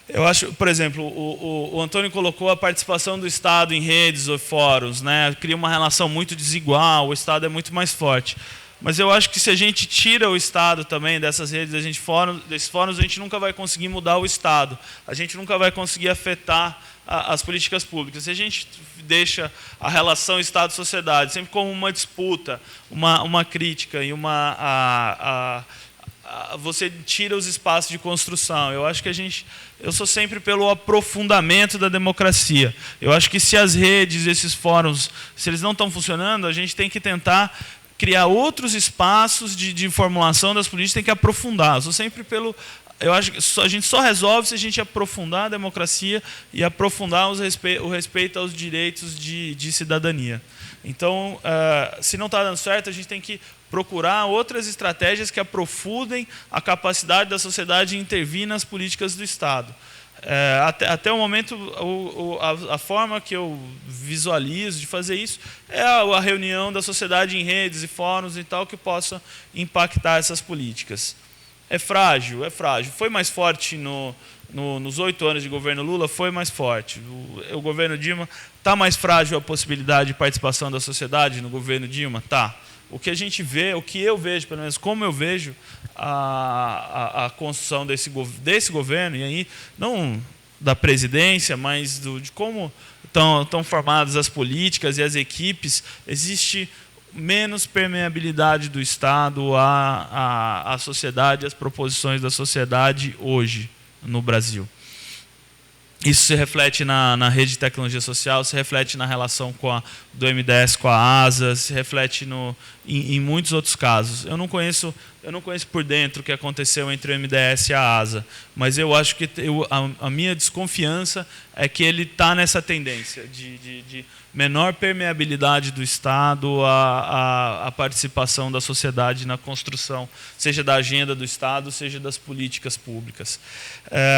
Eu acho, por exemplo, o Antônio colocou a participação do Estado em redes ou fóruns, né? Cria uma relação muito desigual, o Estado é muito mais forte. Mas eu acho que se a gente tira o Estado também dessas redes, desses fóruns, a gente nunca vai conseguir mudar o Estado. A gente nunca vai conseguir afetar as políticas públicas. Se a gente deixa a relação Estado-sociedade sempre como uma disputa, uma crítica e você tira os espaços de construção. Eu acho que eu sou sempre pelo aprofundamento da democracia. Eu acho que se as redes, esses fóruns, se eles não estão funcionando, a gente tem que tentar criar outros espaços de formulação das políticas, tem que aprofundar. Eu sou sempre eu acho que a gente só resolve se a gente aprofundar a democracia e aprofundar o respeito aos direitos de cidadania. Então, se não está dando certo, a gente tem que procurar outras estratégias que aprofundem a capacidade da sociedade de intervir nas políticas do Estado. Até o momento, a forma que eu visualizo de fazer isso é a reunião da sociedade em redes e fóruns e tal, que possa impactar essas políticas. É frágil. Foi mais forte nos 8 anos de governo Lula, foi mais forte. O governo Dilma, está mais frágil a possibilidade de participação da sociedade no governo Dilma? Está. O que a gente vê, o que eu vejo, pelo menos como eu vejo a construção desse governo, e aí não da presidência, mas de como estão formadas as políticas e as equipes, existe menos permeabilidade do Estado à sociedade, às proposições da sociedade hoje no Brasil. Isso se reflete na rede de tecnologia social, se reflete na relação do MDS com a ASA, se reflete em muitos outros casos. Eu não conheço por dentro o que aconteceu entre o MDS e a ASA, mas eu acho que a minha desconfiança é que ele está nessa tendência de menor permeabilidade do Estado à participação da sociedade na construção, seja da agenda do Estado, seja das políticas públicas.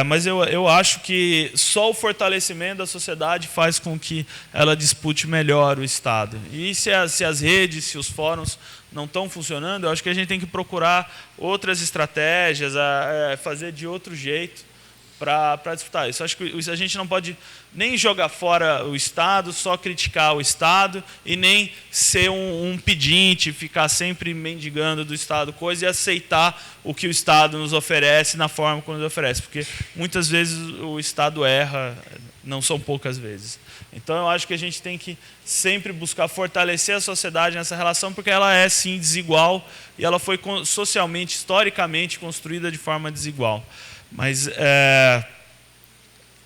Mas eu acho que só o fortalecimento da sociedade faz com que ela dispute melhor o Estado. E se as redes, se os fóruns não estão funcionando, eu acho que a gente tem que procurar outras estratégias, fazer de outro jeito para disputar isso. Acho que a gente não pode nem jogar fora o Estado, só criticar o Estado e nem ser um pedinte, ficar sempre mendigando do Estado coisa e aceitar o que o Estado nos oferece na forma como nos oferece, porque muitas vezes o Estado erra, não são poucas vezes. Então eu acho que a gente tem que sempre buscar fortalecer a sociedade nessa relação, porque ela é sim desigual e ela foi socialmente, historicamente construída de forma desigual. Mas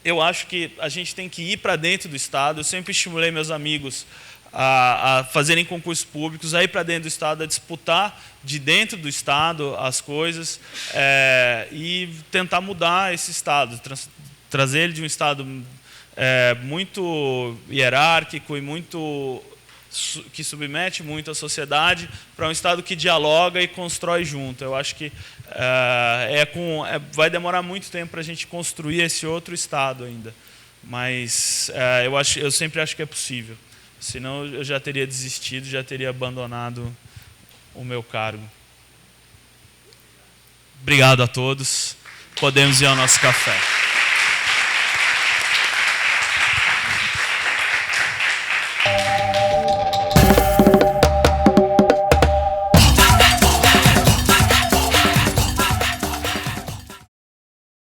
eu acho que a gente tem que ir para dentro do Estado. Eu sempre estimulei meus amigos a fazerem concursos públicos, a ir para dentro do Estado, a disputar de dentro do Estado as coisas e tentar mudar esse Estado, trazer ele de um Estado muito hierárquico e que submete muito a sociedade para um Estado que dialoga e constrói junto. Eu acho que vai demorar muito tempo para a gente construir esse outro Estado ainda, mas eu sempre acho que é possível. Senão eu já teria desistido, já teria abandonado o meu cargo. Obrigado a todos. Podemos ir ao nosso café.